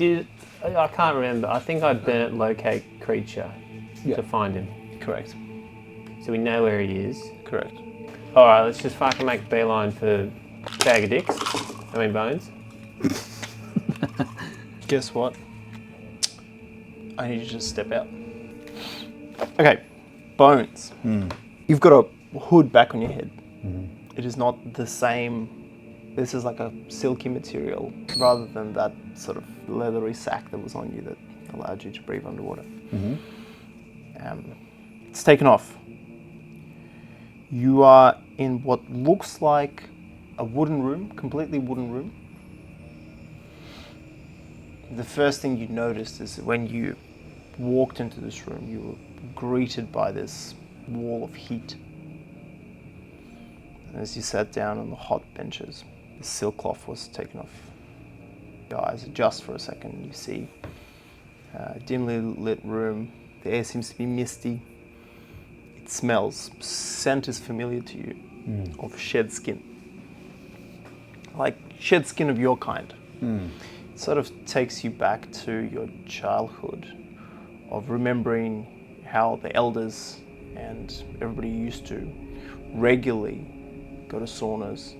did. I can't remember. I think I burnt locate creature to find him. Correct. So we know where he is. Correct. All right, let's just fucking make beeline for bag of dicks. I mean bones. Guess what? I need you to step out. Okay, bones. You've got a hood back on your head. It is not the same. This is like a silky material rather than that sort of leathery sack that was on you that allowed you to breathe underwater. It's taken off. You are in what looks like a wooden room, completely wooden room. The first thing you noticed is when you walked into this room, you were greeted by this wall of heat. And as you sat down on the hot benches, the silk cloth was taken off. Your eyes adjust for a second. You see a dimly lit room. The air seems to be misty. It smells. Scent is familiar to you of shed skin. Like shed skin of your kind. It sort of takes you back to your childhood of remembering how the elders and everybody used to regularly go to saunas,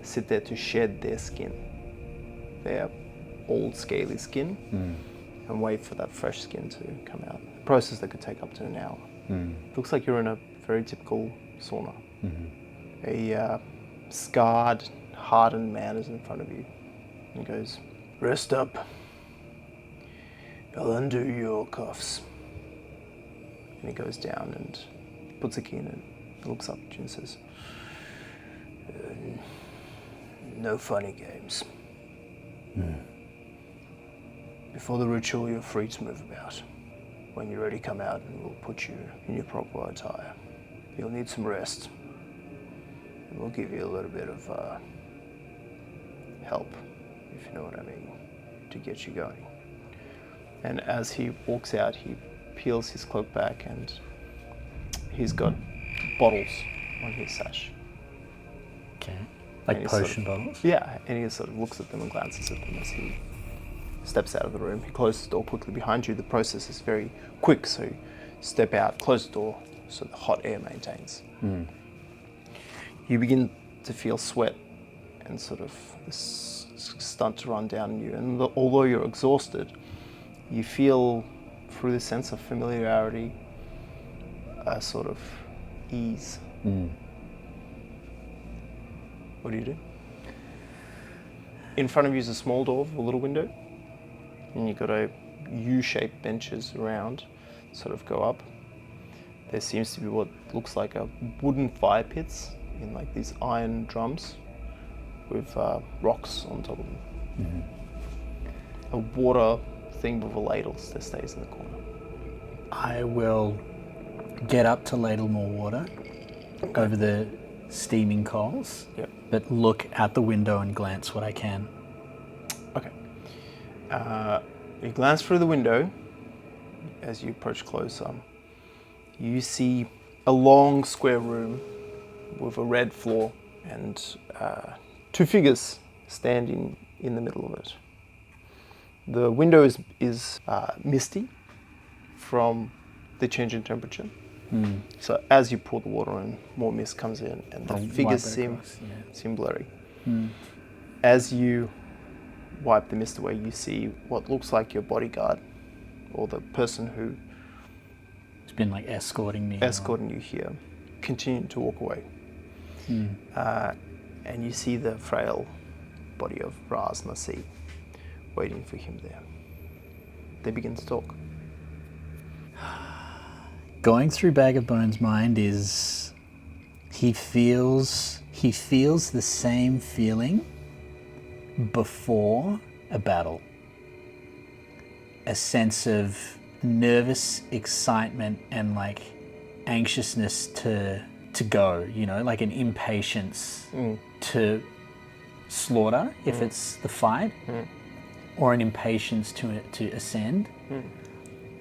sit there to shed their skin, their old scaly skin, and wait for that fresh skin to come out. A process that could take up to an hour. Looks like you're in a very typical sauna. A scarred, hardened man is in front of you. He goes, "Rest up. I'll undo your cuffs." And he goes down and puts a key in it, looks up at you and says, "No funny games. Before the ritual, you're free to move about. When you're ready, come out and we'll put you in your proper attire. You'll need some rest. And we'll give you a little bit of help, if you know what I mean, to get you going." And as he walks out, he peels his cloak back and he's got bottles on his sash. Okay. Like potion bottles? Yeah, and he sort of looks at them and glances at them as he steps out of the room. He closes the door quickly behind you. The process is very quick, so you step out, close the door so the hot air maintains. You begin to feel sweat and sort of this stunt to run down you. And although you're exhausted, you feel through the sense of familiarity a sort of ease. What do you do? In front of you is a small door with a little window, and you've got a U-shaped benches around, sort of go up. There seems to be what looks like a wooden fire pits in like these iron drums with rocks on top of them. A water thing with a ladle that stays in the corner. I will get up to ladle more water over the steaming coals, but look out the window and glance what I can. Okay. You glance through the window. As you approach closer, you see a long square room with a red floor and two figures standing in the middle of it. The window is misty from the change in temperature. So as you pour the water in, more mist comes in and the figures seem blurry. As you wipe the mist away, you see what looks like your bodyguard or the person who has been like escorting you here, continuing to walk away. And you see the frail body of Raz Nasi waiting for him there. They begin to talk. Going through Bag of Bones' mind is he feels the same feeling before a battle. A sense of nervous excitement and like anxiousness to go, you know, like an impatience to slaughter if it's the fight, or an impatience to ascend.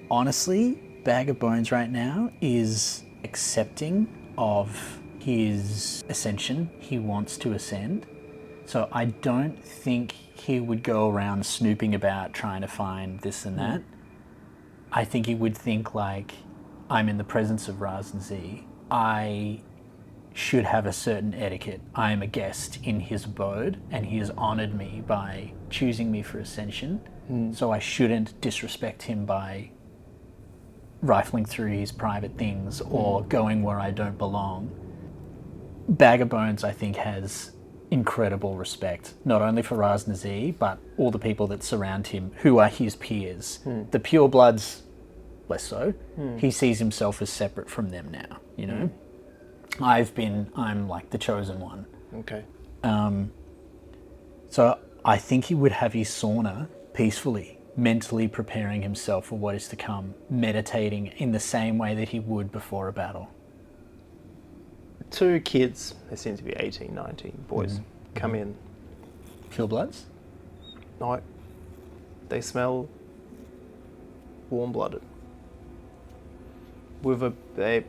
Honestly, Bag of Bones right now is accepting of his ascension. He wants to ascend, So I don't think he would go around snooping about trying to find this and that. I think he would think like, I'm in the presence of Raz and Z. I should have a certain etiquette. I am a guest in his abode and he has honoured me by choosing me for ascension. So I shouldn't disrespect him by rifling through his private things or going where I don't belong. Bag of Bones, I think, has incredible respect, not only for Raz Nazi, but all the people that surround him who are his peers. The purebloods, less so. He sees himself as separate from them now, you know? I'm like the chosen one. Okay. So I think he would have his sauna peacefully, mentally preparing himself for what is to come, meditating in the same way that he would before a battle. Two kids, they seem to be 18, 19, boys, come in. Purebloods? No, they smell warm-blooded. With they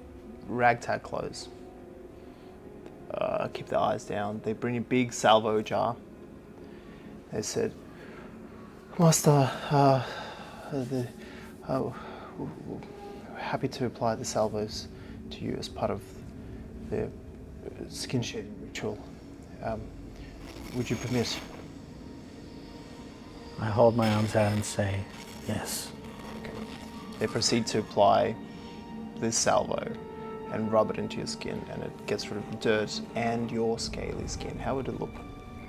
ragtag clothes. Keep their eyes down. They bring a big salvo jar. They said, Master, happy to apply the salvos to you as part of the skin shedding ritual. Would you permit? I hold my arms out and say, yes. Okay. They proceed to apply this salvo and rub it into your skin, and it gets rid of the dirt and your scaly skin. How would it look?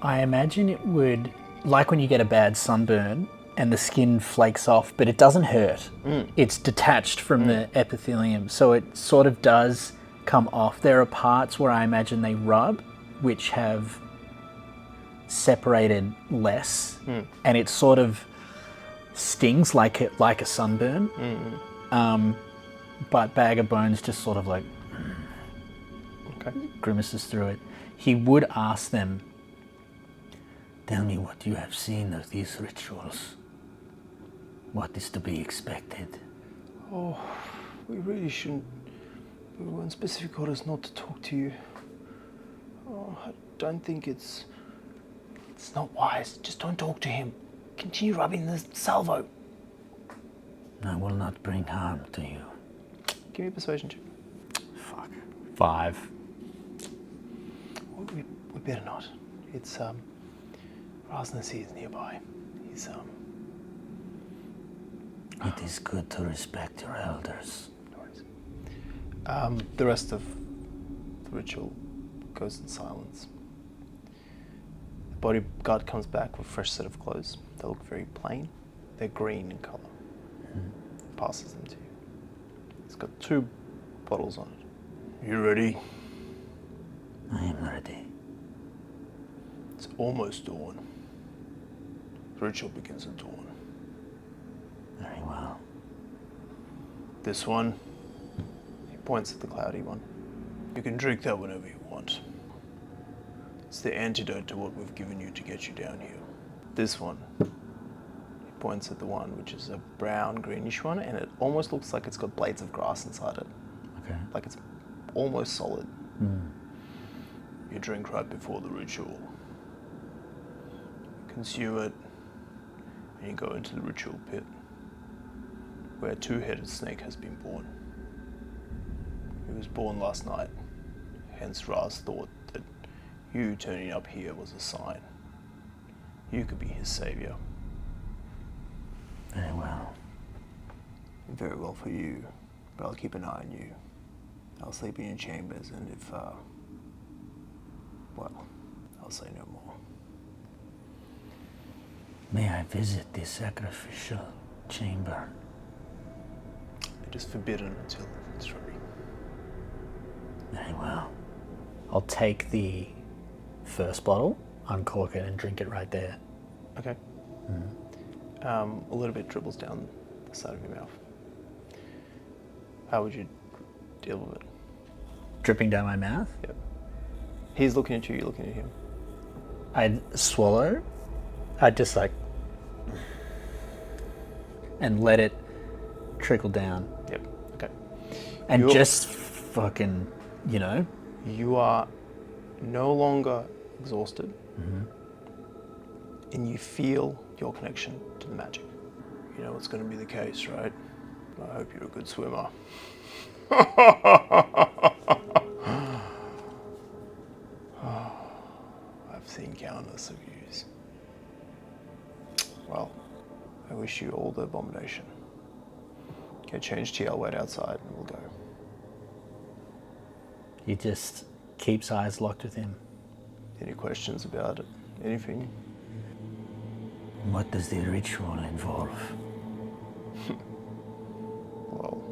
I imagine it would, like when you get a bad sunburn and the skin flakes off, but it doesn't hurt. It's detached from the epithelium, so it sort of does come off. There are parts where I imagine they rub, which have separated less, and it sort of stings like a sunburn. But Bag of Bones just sort of like grimaces through it. He would ask them, tell me what you have seen of these rituals. What is to be expected? Oh, we really shouldn't. We were on specific orders not to talk to you. Oh, I don't think it's not wise. Just don't talk to him. Continue rubbing the salvo. I will not bring harm to you. Give me a persuasion check. Fuck. 5. We better not. It's Rasnasi is nearby. He's It is good to respect your elders. no worries. The rest of the ritual goes in silence. The bodyguard comes back with a fresh set of clothes. They look very plain. They're green in colour. Passes them to you. It's got 2 bottles on it. You ready? I am ready. It's almost dawn. The ritual begins at dawn. Very well. This one, he points at the cloudy one. You can drink that whenever you want. It's the antidote to what we've given you to get you down here. This one, he points at the one which is a brown greenish one, and it almost looks like it's got blades of grass inside it. Okay. Like it's almost solid. You drink right before the ritual. Consume it, and you go into the ritual pit, where a 2-headed snake has been born. He was born last night, hence Raz thought that you turning up here was a sign. You could be his savior. Very well. Very well for you, but I'll keep an eye on you. I'll sleep in your chambers, and if, I'll say no more. May I visit the sacrificial chamber? It is forbidden until it's ready. Very well. I'll take the first bottle, uncork it, and drink it right there. Okay. A little bit dribbles down the side of your mouth. How would you deal with it? Dripping down my mouth? Yep. He's looking at you, you're looking at him. I'd swallow. I'd just like... and let it trickle down. Yep, okay. And just fucking, you know? You are no longer exhausted, and you feel your connection to the magic. You know what's going to be the case, right? I hope you're a good swimmer. I've seen countless of yous. Well, I wish you all the abomination. Get changed here, I'll wait outside and we'll go. He just keeps eyes locked with him. Any questions about it? Anything? What does the ritual involve? Well,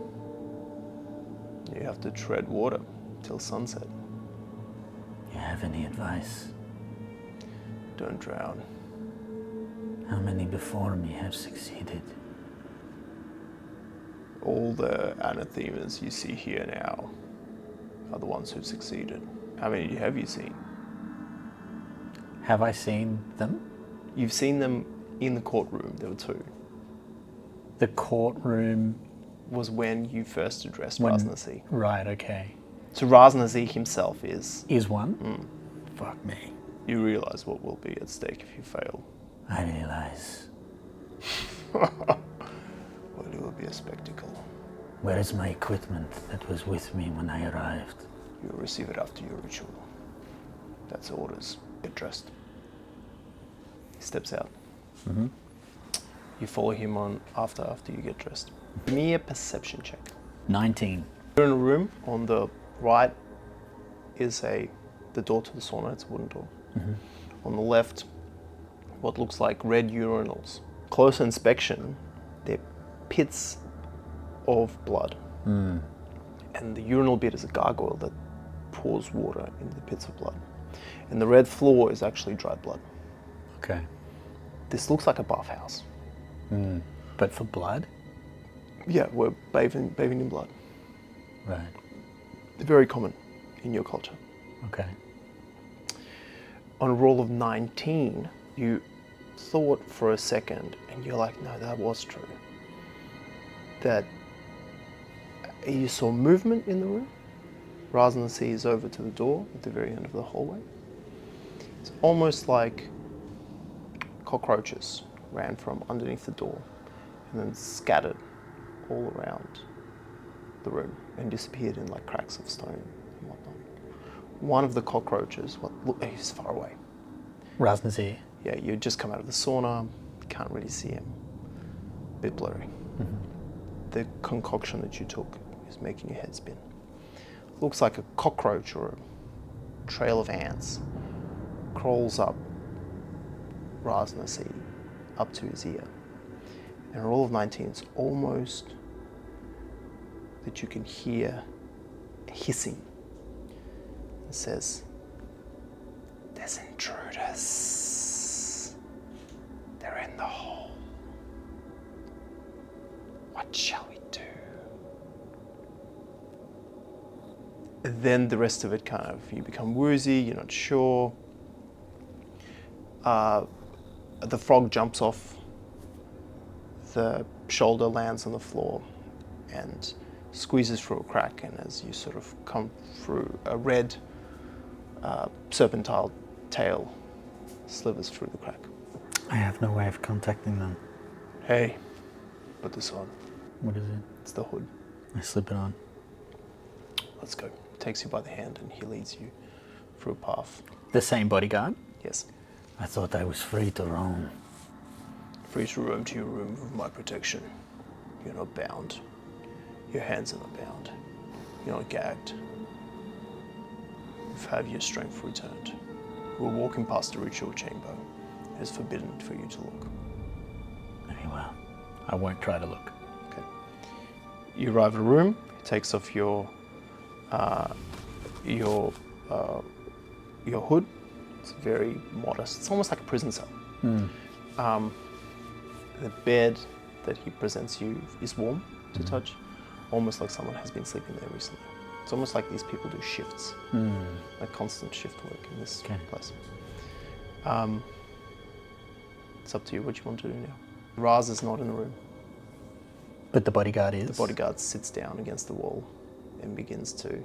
you have to tread water till sunset. You have any advice? Don't drown. How many before me have succeeded? All the anathemas you see here now are the ones who've succeeded. How many have you seen? Have I seen them? You've seen them in the courtroom. There were two. The courtroom. Was when you first addressed When- Raznasi. Right, okay. So Raznasi himself is. Is one? Fuck me. You realise what will be at stake if you fail. I realize. Well, it will be a spectacle. Where is my equipment that was with me when I arrived? You'll receive it after your ritual. That's orders. Get dressed. He steps out. You follow him on after you get dressed. Give me a perception check. 19. You're in a room. On the right is the door to the sauna. It's a wooden door. On the left, what looks like red urinals. Closer inspection, they're pits of blood. And the urinal bit is a gargoyle that pours water into the pits of blood. And the red floor is actually dried blood. Okay. This looks like a bathhouse. But for blood? Yeah, we're bathing in blood. Right. Very common in your culture. Okay. On a roll of 19, you thought for a second, and you're like, no, that was true. That you saw movement in the room. Raznasi is over to the door at the very end of the hallway. It's almost like cockroaches ran from underneath the door and then scattered all around the room and disappeared in like cracks of stone and whatnot. One of the cockroaches, he's far away. Raznasi. Yeah, you just come out of the sauna, can't really see him. A bit blurry. The concoction that you took is making your head spin. Looks like a cockroach or a trail of ants crawls up Raznasi up to his ear. And a roll of 19, it's almost that you can hear hissing. It says, "There's intruders. They're in the hole. What shall we do?" And then the rest of it kind of, you become woozy, you're not sure. The frog jumps off the shoulder, lands on the floor, and squeezes through a crack. And as you sort of come through, a red serpentine tail slivers through the crack. I have no way of contacting them. Hey, put this on. What is it? It's the hood. I slip it on. Let's go. Takes you by the hand and he leads you through a path. The same bodyguard? Yes. I thought I was free to roam. Free to roam to your room with my protection. You're not bound. Your hands are not bound. You're not gagged. You have your strength returned. We're walking past the ritual chamber. It is forbidden for you to look. Very well. I won't try to look. Okay. You arrive at a room. It takes off your hood. It's very modest. It's almost like a prison cell. The bed that he presents you is warm to touch, almost like someone has been sleeping there recently. It's almost like these people do shifts, like constant shift work in this place. It's up to you what you want to do now. Raz is not in the room. But the bodyguard is? The bodyguard sits down against the wall and begins to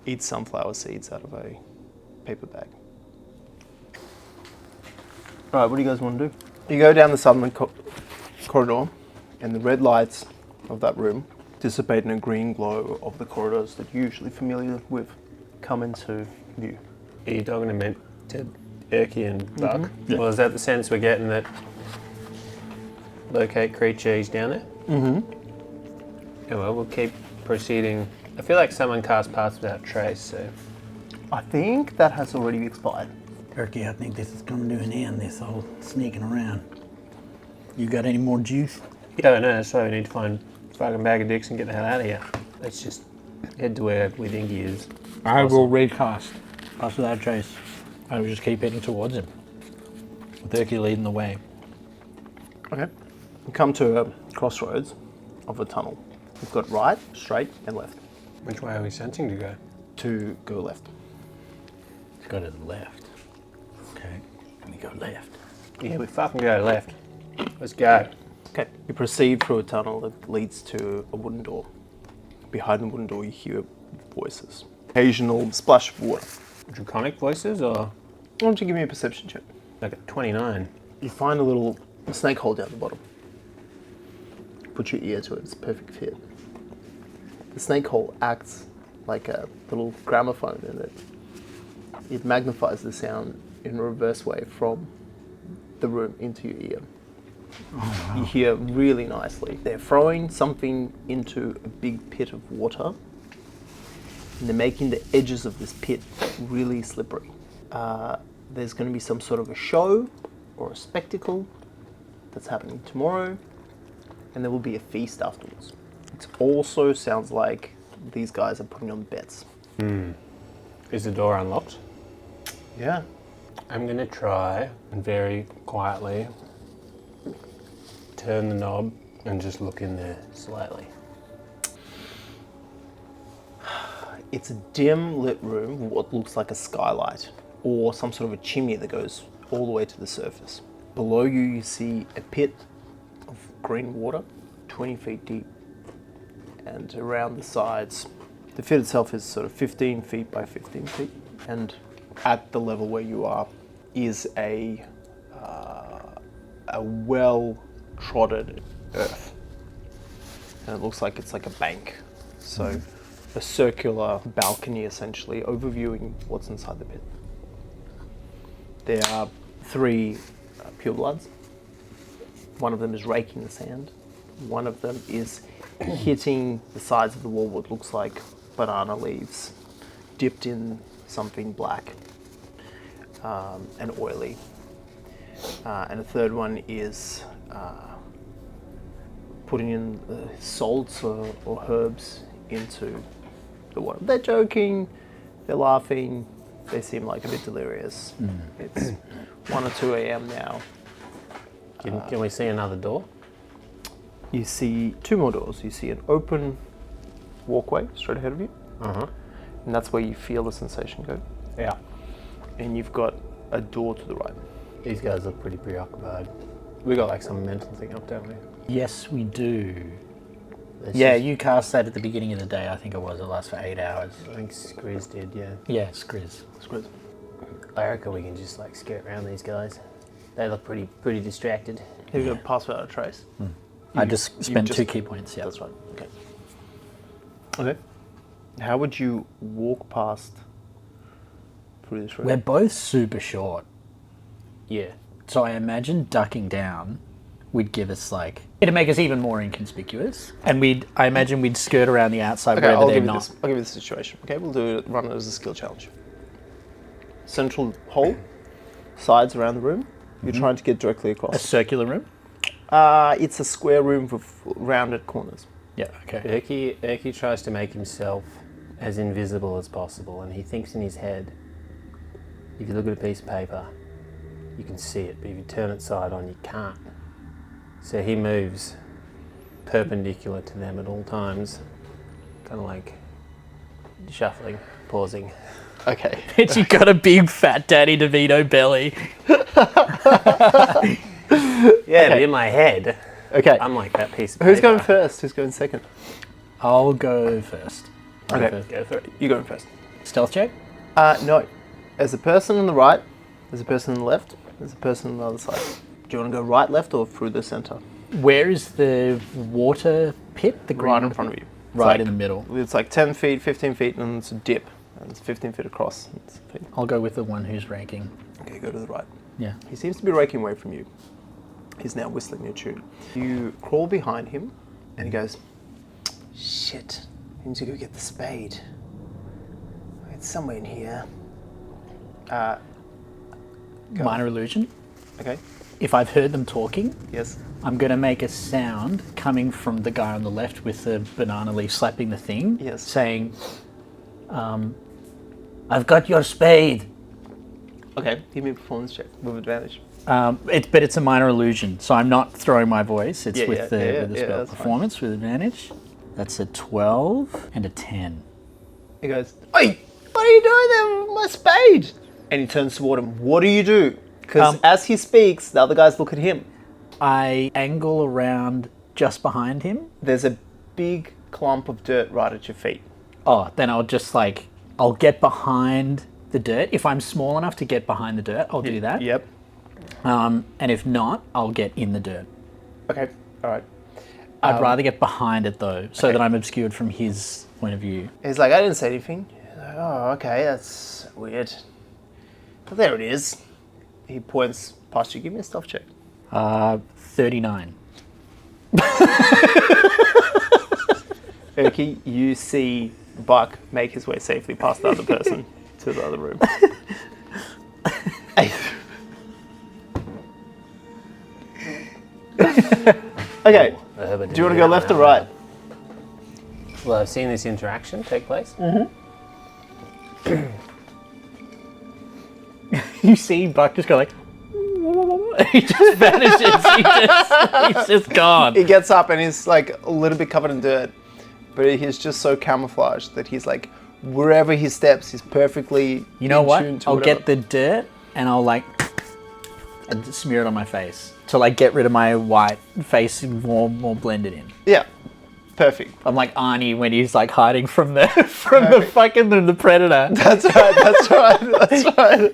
eat sunflower seeds out of a paper bag. All right, what do you guys want to do? You go down the southern corridor, and the red lights of that room dissipate in a green glow of the corridors that you're usually familiar with come into view. Are you talking to Erky and Buck? Yeah. Well, is that the sense we're getting that locate creature is down there? Yeah, well, we'll keep proceeding. I feel like someone cast Pass Without Trace, so... I think that has already expired. Erky, I think this is coming to an end, this whole sneaking around. You got any more juice? Yeah, no, that's why we need to find a fucking bag of dicks and get the hell out of here. Let's just head to where we think he is. I will recast Pass Without Trace. I will just keep heading towards him, with Erky leading the way. Okay. You come to a crossroads of a tunnel. You've got right, straight, and left. Which way are we sensing to go? To go left. Let's go to the left. Okay, let me go left. Yeah, we fucking go left. Let's go. Okay. You proceed through a tunnel that leads to a wooden door. Behind the wooden door, you hear voices. Occasional splash of water. Draconic voices, or? Why don't you give me a perception check? Like a 29. You find a little snake hole down the bottom. Put your ear to it, it's a perfect fit. The snake hole acts like a little gramophone, and it magnifies the sound in a reverse way from the room into your ear. Oh, wow. You hear really nicely. They're throwing something into a big pit of water, and they're making the edges of this pit really slippery. There's going to be some sort of a show or a spectacle that's happening tomorrow, and there will be a feast afterwards. It also sounds like these guys are putting on bets. Is the door unlocked? Yeah. I'm going to try and very quietly turn the knob and just look in there slightly. It's a dim lit room with what looks like a skylight or some sort of a chimney that goes all the way to the surface. Below you, you see a pit of green water, 20 feet deep, and around the sides, the pit itself is sort of 15 feet by 15 feet, and at the level where you are is a well-trodden earth, and it looks like it's like a bank. So a circular balcony essentially overviewing what's inside the pit. There are 3 purebloods. One of them is raking the sand. One of them is hitting the sides of the wall what looks like banana leaves dipped in something black and oily. And a third one is putting in salts or herbs into the water. They're joking, they're laughing, they seem like a bit delirious. It's 1 or 2 a.m. now. Can we see another door? You see 2 more doors. You see an open walkway straight ahead of you, and that's where you feel the sensation go. Yeah. And you've got a door to the right. These guys look pretty preoccupied. We got like some mental thing up, don't we? Yes, we do. Let's You cast that at the beginning of the day, I think it was. It lasts for 8 hours. I think Skriz did, yeah. Yeah, Skriz. I reckon we can just like skirt around these guys. They look pretty distracted. You've got Pass Without Trace. I just spent 2 key points, yeah. That's right. Okay. How would you walk past through this room? We're both super short. Yeah. So I imagine ducking down would give us like... It'd make us even more inconspicuous. And I imagine we'd skirt around the outside Okay, wherever I'll they're give you not. this. I'll give you the situation. Okay, we'll run it as a skill challenge. Central hole, sides around the room. You're trying to get directly across. A circular room? It's a square room with rounded corners. Yeah, okay. Erky tries to make himself as invisible as possible, and he thinks in his head, if you look at a piece of paper, you can see it, but if you turn it side on, you can't. So he moves perpendicular to them at all times, kind of like shuffling, pausing. Okay. But you got a big fat Danny DeVito belly. Yeah, but in my head, Okay. I'm like that piece of paper. Who's going first? Who's going second? I'll go first. Okay. Go for it. You going first. Stealth check? No. There's a person on the right. There's a person on the left. There's a person on the other side. Do you want to go right, left, or through the center? Where is the water pit? The green Right in front of you. It's Right like- in the middle. It's like 10 feet, 15 feet, and it's a dip. And it's 15 feet across. I'll go with the one who's raking. Okay, go to the right. Yeah. He seems to be raking away from you. He's now whistling a tune. You crawl behind him, and he goes, "Shit, I need to go get the spade. It's somewhere in here." Go. Minor illusion. Okay, If I've heard them talking, yes. I'm going to make a sound coming from the guy on the left with the banana leaf slapping the thing, Yes. saying, I've got your spade. Okay, give me a performance check with advantage. But it's a minor illusion, so I'm not throwing my voice. It's with the spell that's fine. performance with advantage. That's a 12 and a 10. He goes, "Oi, what are you doing there with my spade?" And he turns toward him. What do you do? Because as he speaks, the other guys look at him. I angle around just behind him. There's a big clump of dirt right at your feet. Oh, then I'll just I'll get behind the dirt. If I'm small enough to get behind the dirt, I'll do that. Yep. And if not, I'll get in the dirt. Okay, all right. I'd rather get behind it though, so okay. that I'm obscured from his point of view. He's like, "I didn't say anything." He's like, "Oh, okay, that's weird. But there it is." He points past you. Give me a stealth check. 39. Erky, you see Buck make his way safely past the other person to the other room. Okay, do you want to go left or right? Well, I've seen this interaction take place. You see Buck just go like, he just vanishes. He's just gone. He gets up and he's like a little bit covered in dirt, but he's just so camouflaged that he's like, wherever he steps, he's perfectly You know in what? tune to I'll whatever. get the dirt and I'll and smear it on my face to get rid of my white face and more blended in. Yeah, perfect. I'm like Arnie when he's hiding from the the predator. That's right. That's right.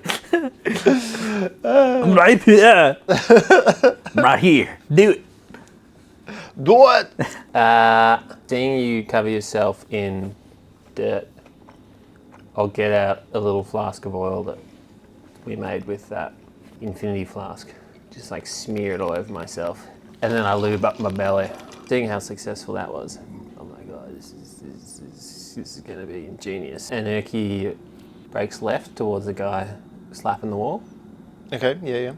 I'm right here. I'm right here. Do it. Do it. Seeing you cover yourself in dirt, I'll get out a little flask of oil that we made with that infinity flask. Just smear it all over myself. And then I lube up my belly. Seeing how successful that was, oh my god, this is going to be ingenious. And Erky breaks left towards the guy slapping the wall. Okay, yeah.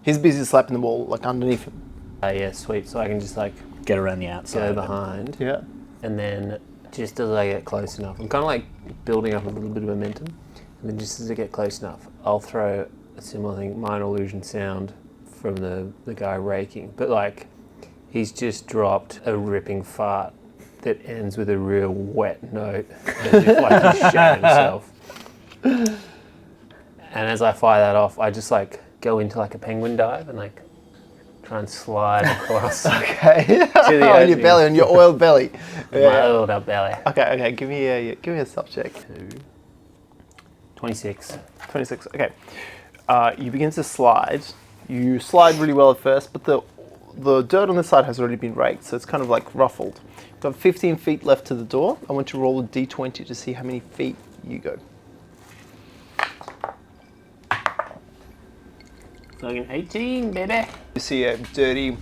He's busy slapping the wall underneath him. Yeah, sweet. So I can just Get around the outside. go behind. Yeah. And then just as I get close enough, I'm kind of building up a little bit of momentum. And then just as I get close enough, I'll throw a similar thing, minor illusion sound from the guy raking. But he's just dropped a ripping fart that ends with a real wet note, as if he's shat himself. And as I fire that off, I just go into a penguin dive and try and slide across Okay. to the on your opening. belly, on your oiled belly. My oiled up belly. Okay. Give me a stealth check. 26. 26. Okay. You begin to slide. You slide really well at first, but the dirt on this side has already been raked, so it's kind of ruffled. You've got 15 feet left to the door. I want you to roll a d20 to see how many feet you go. Fucking 18, baby. You see a dirty,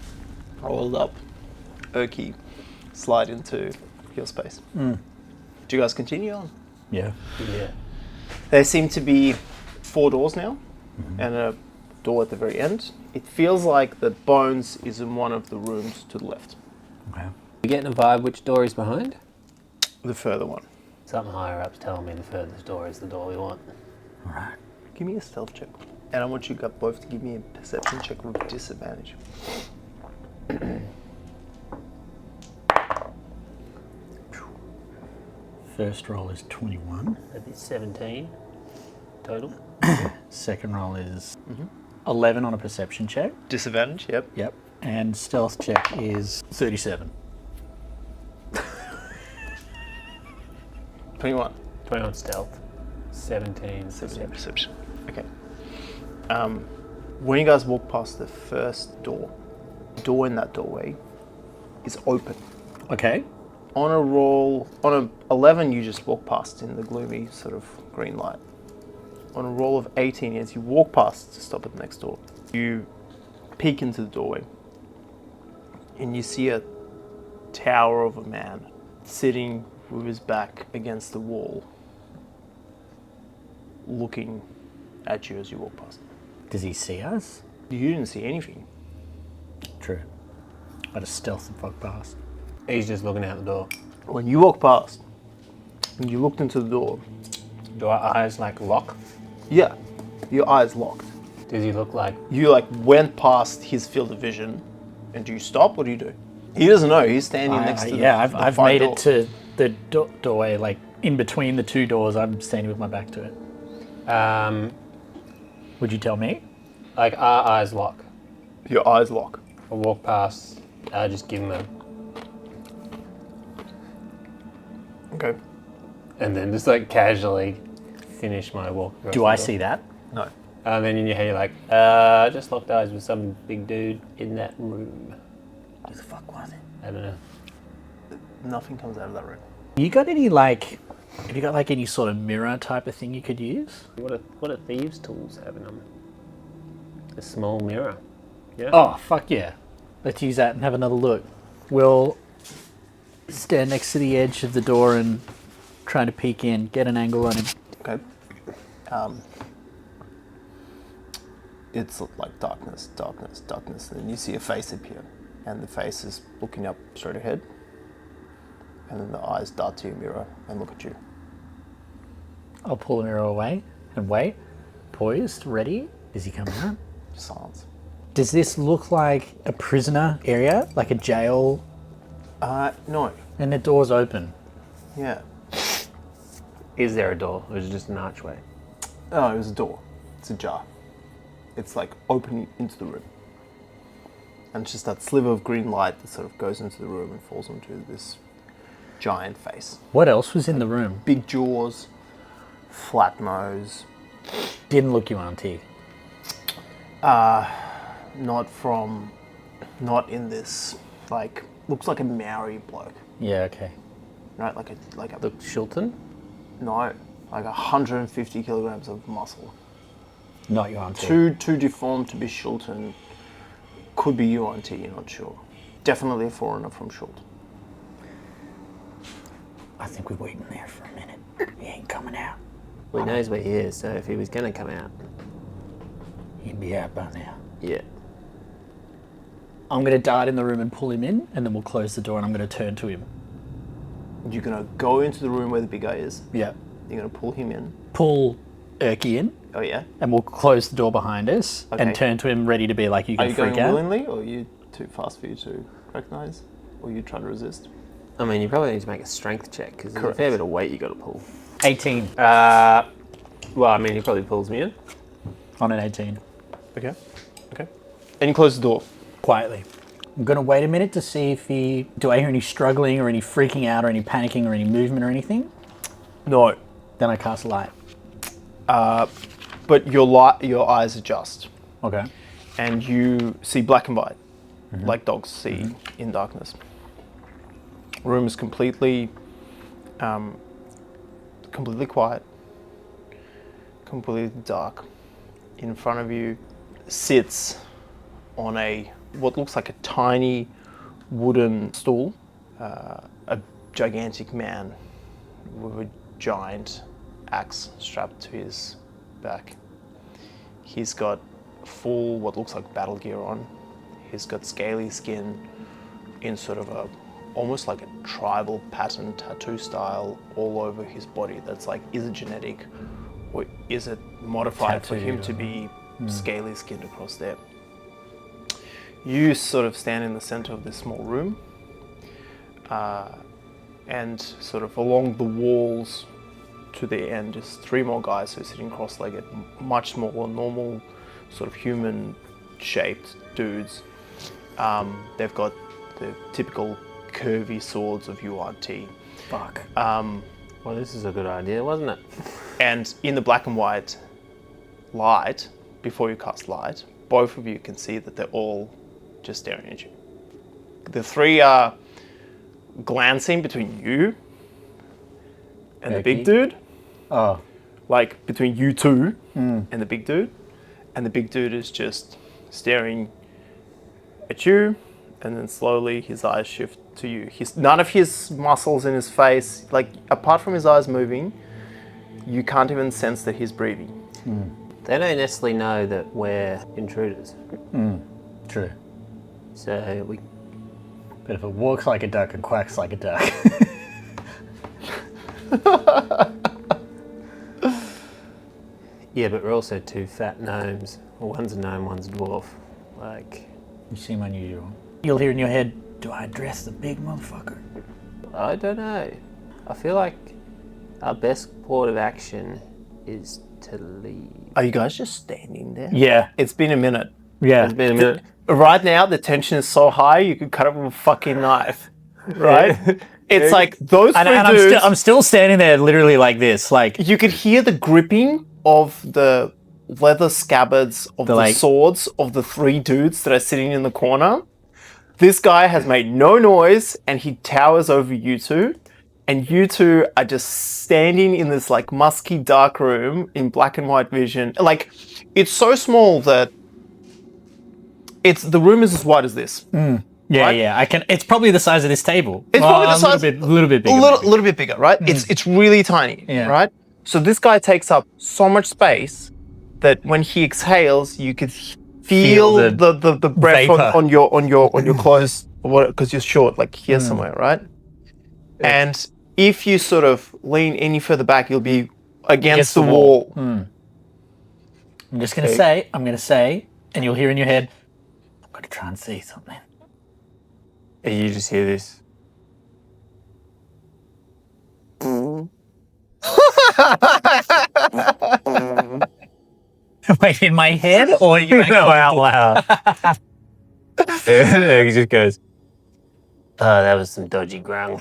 rolled up Erky slide into your space. Do you guys continue on? Yeah. Yeah. There seem to be 4 doors now, and a door at the very end. It feels like that Bones is in one of the rooms to the left. Okay. You getting a vibe which door is behind? The further one. Something higher up's telling me the furthest door is the door we want. All right. Give me a stealth check. And I want you both to give me a perception check with disadvantage. First roll is 21. That'd be 17 total. Second roll is 11 on a perception check. Disadvantage, yep. Yep. And stealth check is 37. 21. 21 stealth. 17 17 perception. perception. Okay. When you guys walk past the first door, the door in that doorway is open. Okay. On a 11, you just walk past in the gloomy sort of green light. On a roll of 18, as you walk past to stop at the next door, you peek into the doorway and you see a tower of a man sitting with his back against the wall, looking at you as you walk past. Does he see us? You didn't see anything. True. I just stealth and fuck past. He's just looking out the door. When you walk past, when you looked into the door, Do our eyes like lock? yeah, your eyes locked. Does he look like... You like went past his field of vision, and do you stop? What do you do? He doesn't know. He's standing next to yeah, the I've front made door. it to the doorway, like in between the two doors. I'm standing with my back to it. Would you tell me? Like our eyes lock. Your eyes lock. I walk past, I just give him a... Okay. And then just like casually finish my walk. across Do the I door. see that? No. And then in your head you're like, I just locked eyes with some big dude in that room. Who the fuck was it? I don't know. Nothing comes out of that room. You got any like? Have you got like any sort of mirror type of thing you could use? What are thieves' tools have in them? A small mirror. Yeah. Oh fuck yeah! Let's use that and have another look. We'll stand next to the edge of the door and try to peek in, get an angle on him. Okay. It's like darkness, darkness, darkness, and then you see a face appear, and the face is looking up straight ahead, and then the eyes dart to your mirror and look at you. I'll pull the mirror away and wait, poised, ready. Is he coming out? Silence. Does this look like a prisoner area, like a jail, No. and the door's open? Yeah. Is there a door or is it just an archway? Oh, it was a door. It's ajar. It's like opening into the room. And it's just that sliver of green light that sort of goes into the room and falls onto this giant face. What else was in the room? Big jaws, flat nose. Didn't look you auntie. Not in this, like, looks like a Maori bloke. Yeah, okay. Right? Like a Look, Shilton? no, like 150 kilograms of muscle. Not your auntie. Too deformed to be Shilton. Could be you, auntie, you're not sure. Definitely a foreigner from Shult. I think we're waiting there for a minute. He ain't coming out. Well, he knows where he is, so if he was going to come out, He'd be out by now. yeah. I'm going to dart in the room and pull him in, and then we'll close the door and I'm going to turn to him. You're gonna go into the room where the big guy is. Yeah. You're gonna pull him in. Pull Erky in, Oh yeah. and we'll close the door behind us Okay. and turn to him ready to be like, you Are can you freak going out. willingly, or are you too fast for you to recognize, or you try to resist? I mean, you probably need to make a strength check because there's a Correct. fair bit of weight you got to pull. 18 Well, I mean, he probably pulls me in. on an 18. Okay. Okay. And you close the door. Quietly. I'm going to wait a minute to see if do I hear any struggling or any freaking out or any panicking or any movement or anything? No. Then I cast light. But your eyes adjust, Okay. and you see black and white, like dogs see in darkness. Room is completely quiet, completely dark. In front of you sits on what looks like a tiny wooden stool, a gigantic man with a giant axe strapped to his back. He's got full what looks like battle gear on. He's got scaly skin in sort of almost like a tribal pattern tattoo style all over his body. That's like, is it genetic or is it modified for him to be scaly skinned across there? You sort of stand in the center of this small room, and sort of along the walls to the end is three more guys who are sitting cross-legged, much smaller, normal, sort of human-shaped dudes. They've got the typical curvy swords of URT. Fuck. Well, this is a good idea, wasn't it? And in the black and white light, before you cast light, both of you can see that they're all just staring at you. The three are glancing between you and the big dude. Oh. Like between you two and the big dude. And the big dude is just staring at you, and then slowly his eyes shift to you. None of his muscles in his face, like apart from his eyes moving, you can't even sense that he's breathing. They don't necessarily know that we're intruders. True. So we... But if it walks like a duck and quacks like a duck. Yeah, but we're also two fat gnomes. Well, one's a gnome, one's a dwarf. Like... You seem unusual. You'll hear in your head, do I address the big motherfucker? I don't know. I feel like our best course of action is to leave. Are you guys just standing there? Yeah. It's been a minute. Yeah. It's been a minute. Right now, the tension is so high, you could cut it with a fucking knife. Right? It's like those three dudes... I'm still standing there literally like this. Like, you could hear the gripping of the leather scabbards of the swords of the three dudes that are sitting in the corner. This guy has made no noise, and he towers over you two. And you two are just standing in this like musky dark room in black and white vision. Like, it's so small that the room is as wide as this. Yeah, right? yeah. It's probably the size of this table. It's probably the size, a little bit bigger. A little bit bigger, right? It's really tiny, right? So this guy takes up so much space that when he exhales, you could feel the breath on your clothes, because you're short, like here somewhere, right? And if you sort of lean any further back, you'll be against the wall. I'm just gonna say, and you'll hear in your head, I'm gonna try and see something. And you just hear this. Wait, in my head, or you No, out loud. He just goes, oh, that was some dodgy grung.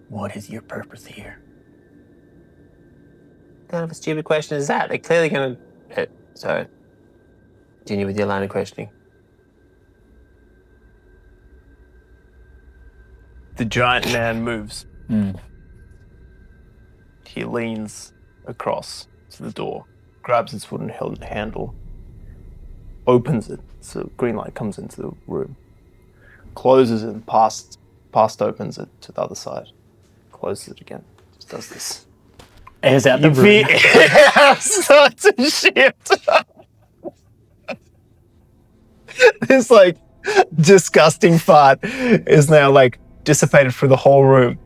What is your purpose here? What kind of a stupid question is that? They're clearly going to... Sorry. Continue with your line of questioning. The giant man moves. He leans across to the door, grabs its wooden handle, opens it, so green light comes into the room, closes it, past opens it to the other side, closes it again, just does this. Is that the room? Starts to shift. This like disgusting fart is now like dissipated through the whole room.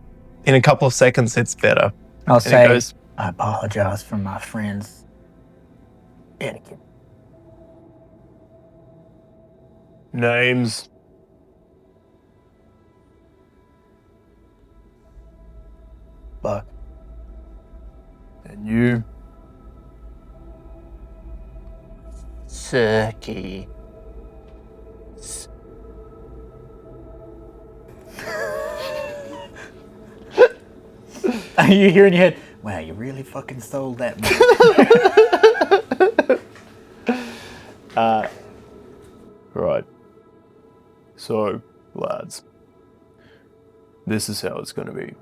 In a couple of seconds, it's better. I'll say, I apologize for my friend's etiquette. Names. Buck. And you? Cirky. Are you hearing your head? Wow, you really fucking sold that, man. Right. So, lads, this is how it's going to be.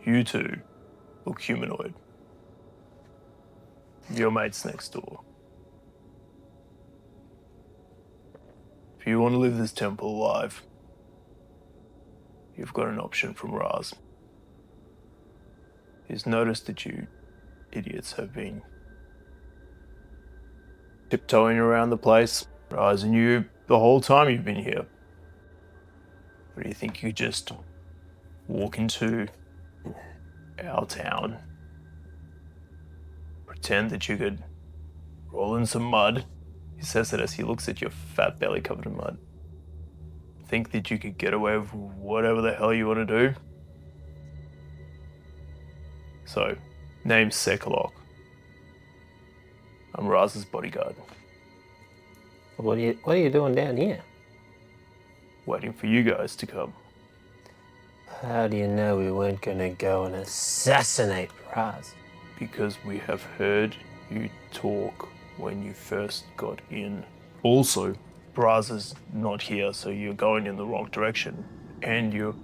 You two look humanoid. Your mate's next door. If you want to live this temple alive, you've got an option from Raz. He's noticed that you idiots have been tiptoeing around the place, Raz and you, the whole time you've been here. But do you think you just walk into our town, pretend that you could roll in some mud? He says that as he looks at your fat belly covered in mud. Think that you could get away with whatever the hell you want to do? So, name's Sekalok. I'm Raz's bodyguard. What are you doing down here? Waiting for you guys to come. How do you know we weren't going to go and assassinate Raz? Because we have heard you talk when you first got in. Also, Braz is not here, so you're going in the wrong direction. And you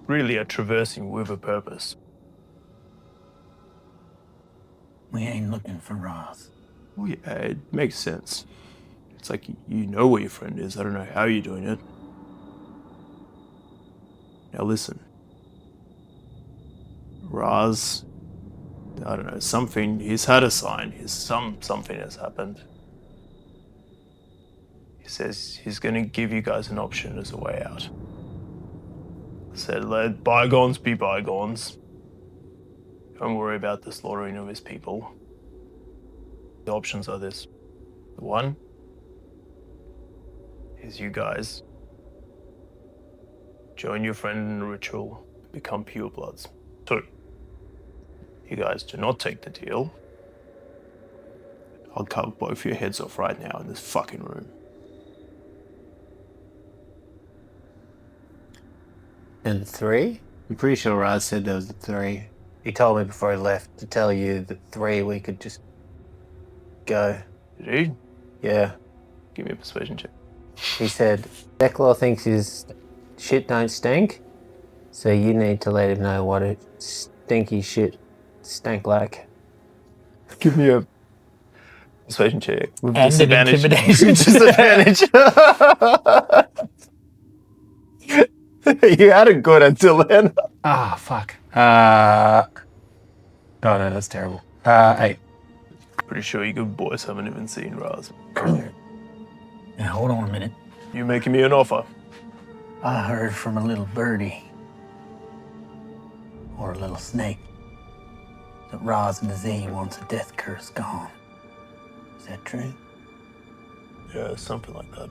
really are traversing with a purpose. We ain't looking for Ross. Well, yeah, it makes sense. It's like you know where your friend is. I don't know how you're doing it. Now listen. Raz, I don't know, something, he's had a sign. Something has happened. He says he's going to give you guys an option as a way out. Said, let bygones be bygones. Don't worry about the slaughtering of his people. The options are this. One is you guys join your friend in the ritual, become purebloods. Two, you guys do not take the deal. I'll cut both your heads off right now in this fucking room. And 3? I'm pretty sure Raz said there was a 3. He told me before he left to tell you that 3 we could just go. Did he? Yeah. Give me a persuasion check. He said, Declaw thinks his shit don't stink, so you need to let him know what a stinky shit stank like. Give me a persuasion check. With And an intimidation. Disadvantage. You had it good until then. Ah, fuck. Oh no, that's terrible. 8. Pretty sure you good boys haven't even seen Raz. Now, hold on a minute. You making me an offer? I heard from a little birdie, or a little snake, that Roz Nazim wants a death curse gone. Is that true? Yeah, something like that.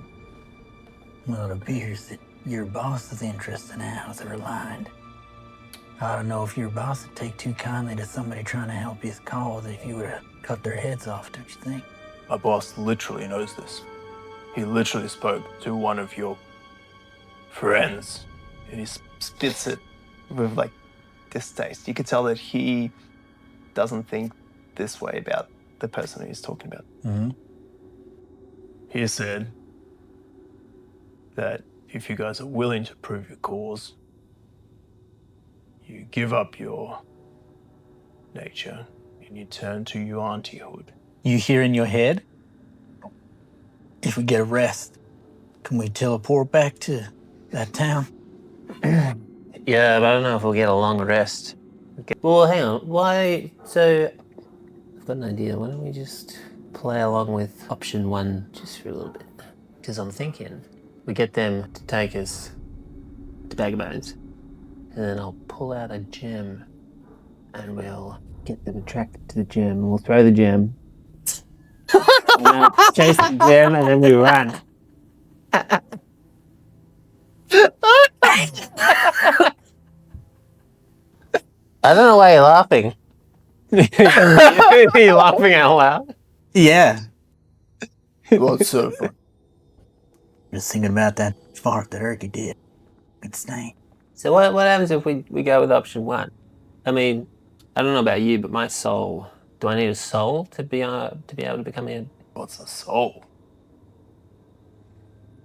Well, it appears that your boss's interests and ours are aligned. I don't know if your boss would take too kindly to somebody trying to help his cause if you were to cut their heads off, don't you think? My boss literally knows this. He literally spoke to one of your friends, and he spits it with like distaste. You could tell that he doesn't think this way about the person he's talking about. Mm-hmm. He said that if you guys are willing to prove your cause, you give up your nature and you turn to your auntiehood. You hear in your head? If we get a rest, can we teleport back to that town? Yeah, but I don't know if we'll get a long rest. Okay. Well, hang on. Why? So, I've got an idea. Why don't we just play along with option 1 just for a little bit? Because I'm thinking we get them to take us to Bag of Bones, and then I'll pull out a gem, and we'll get them attracted to the gem, and we'll throw the gem. And then chase the gem, and then we run. I don't know why you're laughing. You're laughing out loud. Yeah. What's so fun? Just thinking about that fart that Erky did. Good snake. So what happens if we go with option 1? I mean, I don't know about you, but my soul. Do I need a soul to be able to become a? What's a soul?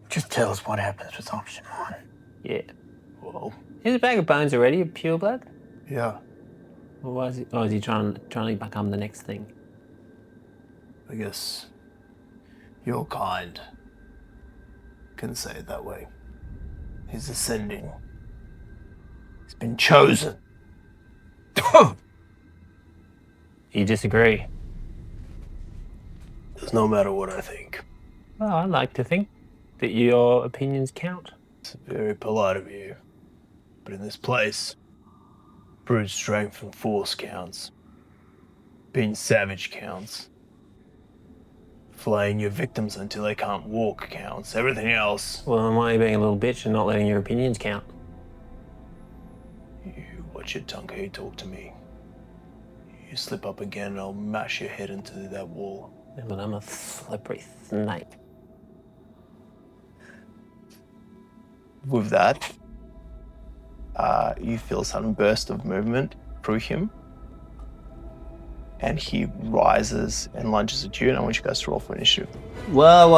Just tell us what happens with option 1. Yeah. Well, Is a Bag of Bones already a pure blood? yeah, Or why is he? Oh, is he trying to become the next thing? I guess your kind can say it that way. He's ascending. He's been chosen. You disagree? Does no matter what I think. Well, I like to think that your opinions count. It's very polite of you. But in this place, brute strength and force counts. Being savage counts. Flaying your victims until they can't walk counts. Everything else, Well, then why are you being a little bitch and not letting your opinions count? you watch your tongue how you talk to me. You slip up again and I'll mash your head into that wall. Yeah, but I'm a slippery snake. With that, you feel a sudden burst of movement through him. And he rises and lunges at you, and I want you guys to roll for initiative. Whoa.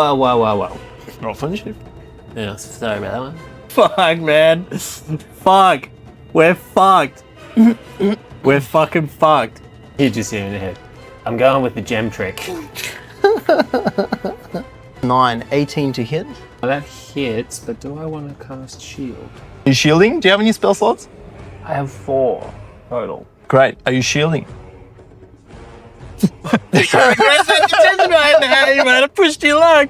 Roll for initiative. Yeah, sorry about that one. Fuck, man. Fuck. We're fucked. We're fucking fucked. You just hit in the head. I'm going with the gem trick. 9, 18 to hit. Well, that hits, but do I want to cast shield? Are you shielding? Do you have any spell slots? I have 4 total. Great. Are you shielding? Right now, you might have pushed your luck.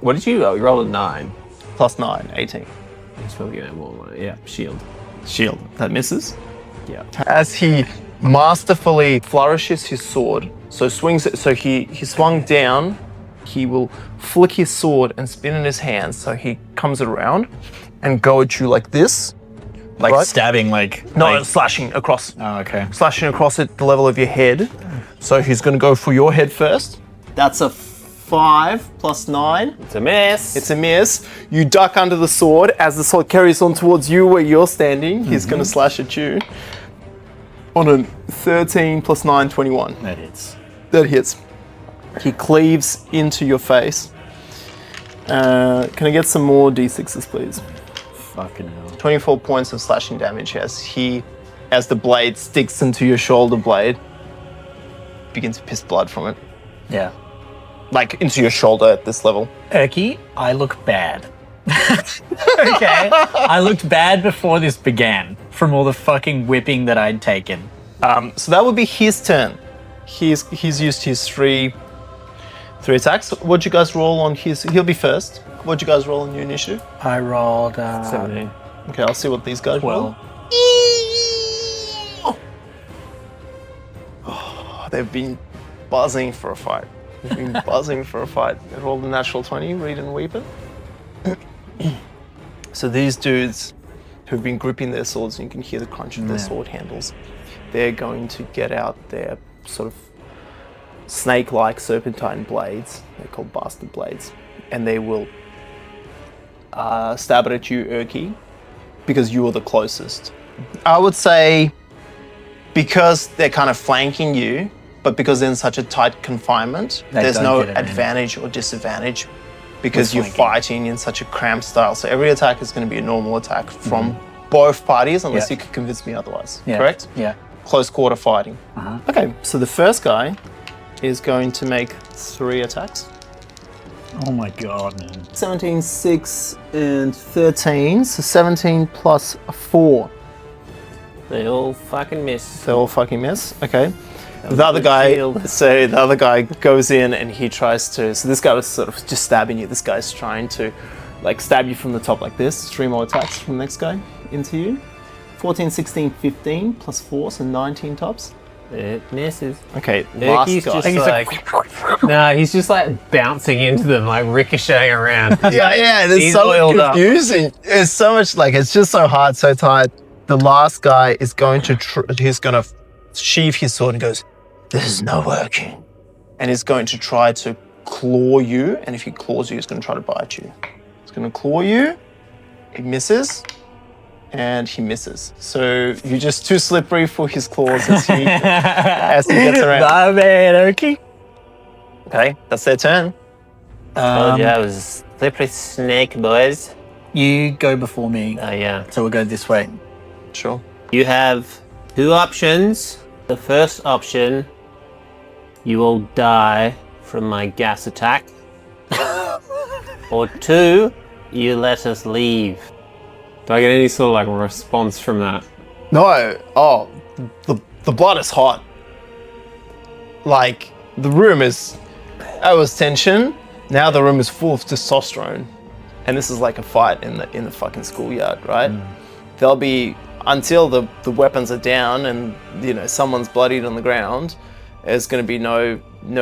What did you roll? You rolled a 9. Plus 9, 18. He's probably going to have more. Yeah, shield. Shield. That misses. Yeah. As he masterfully flourishes his sword, so swings it, so he swung down, he will flick his sword and spin in his hands, so he comes around and go at you like this. Like Right. stabbing, like... No, like- slashing across. Oh, okay. Slashing across at the level of your head. So he's going to go for your head first. That's a 5 plus 9. It's a miss. It's a miss. You duck under the sword. As the sword carries on towards you where you're standing, he's going to slash at you. On a 13 plus 9, 21. That hits. That hits. He cleaves into your face. Can I get some more d6s, please? Fucking hell. 24 points of slashing damage as the blade sticks into your shoulder blade. Begins to piss blood from it. Yeah. Like into your shoulder at this level. Erky, I look bad. Okay? I looked bad before this began from all the fucking whipping that I'd taken. So that would be his turn. He's used his three attacks. What'd you guys roll on his? He'll be first. What'd you guys roll on your initiative? I rolled 17. Okay, I'll see what these guys roll. 12. Oh, they've been buzzing for a fight. They've been buzzing for a fight. They rolled a natural 20, read and weep it. So these dudes who've been gripping their swords, and you can hear the crunch of their sword handles, they're going to get out their sort of snake-like serpentine blades. They're called bastard blades. And they will stab it at you, Erky, because you are the closest. I would say because they're kind of flanking you, but because they're in such a tight confinement, They there's don't no get it in. advantage or disadvantage because With you're flanking. fighting in such a cramped style. So every attack is going to be a normal attack from both parties, unless Yeah. you can convince me otherwise. Yeah. Correct? Yeah. Close quarter fighting. Uh-huh. Okay, so the first guy is going to make 3 attacks. Oh my god, man. 17, 6, and 13. So 17 plus 4. They all fucking miss. They all fucking miss. Okay. was The other good guy, shield. so the other guy goes in and he tries to. So this guy was sort of just stabbing you. This guy's trying to, like, stab you from the top like this. 3 more attacks from the next guy into you. 14, 16, 15 plus 4, so 19 tops. It misses. Okay, last Erky's guy. just like, no, he's just like bouncing into them, like ricocheting around. Yeah, there's He's so oiled up. confusing. There's so much, like, it's just so hard, so tight. The last guy is going to, he's going to sheath his sword and goes, "This is not working." And he's going to try to claw you, and if he claws you, he's going to try to bite you. He's going to claw you, he misses, and he misses. So you're just too slippery for his claws as he gets around. My man, Erky. Okay, that's their turn. Told you I was a slippery snake, boys. You go before me, Oh yeah. so we'll go this way. Sure. You have 2 options. The first option, you will die from my gas attack. Or 2, you let us leave. Do I get any sort of like response from that? No. Oh, the blood is hot. Like, the room is. That was tension. Now the room is full of testosterone, and this is like a fight in the fucking schoolyard, right? There'll be until the weapons are down and someone's bloodied on the ground. There's going to be no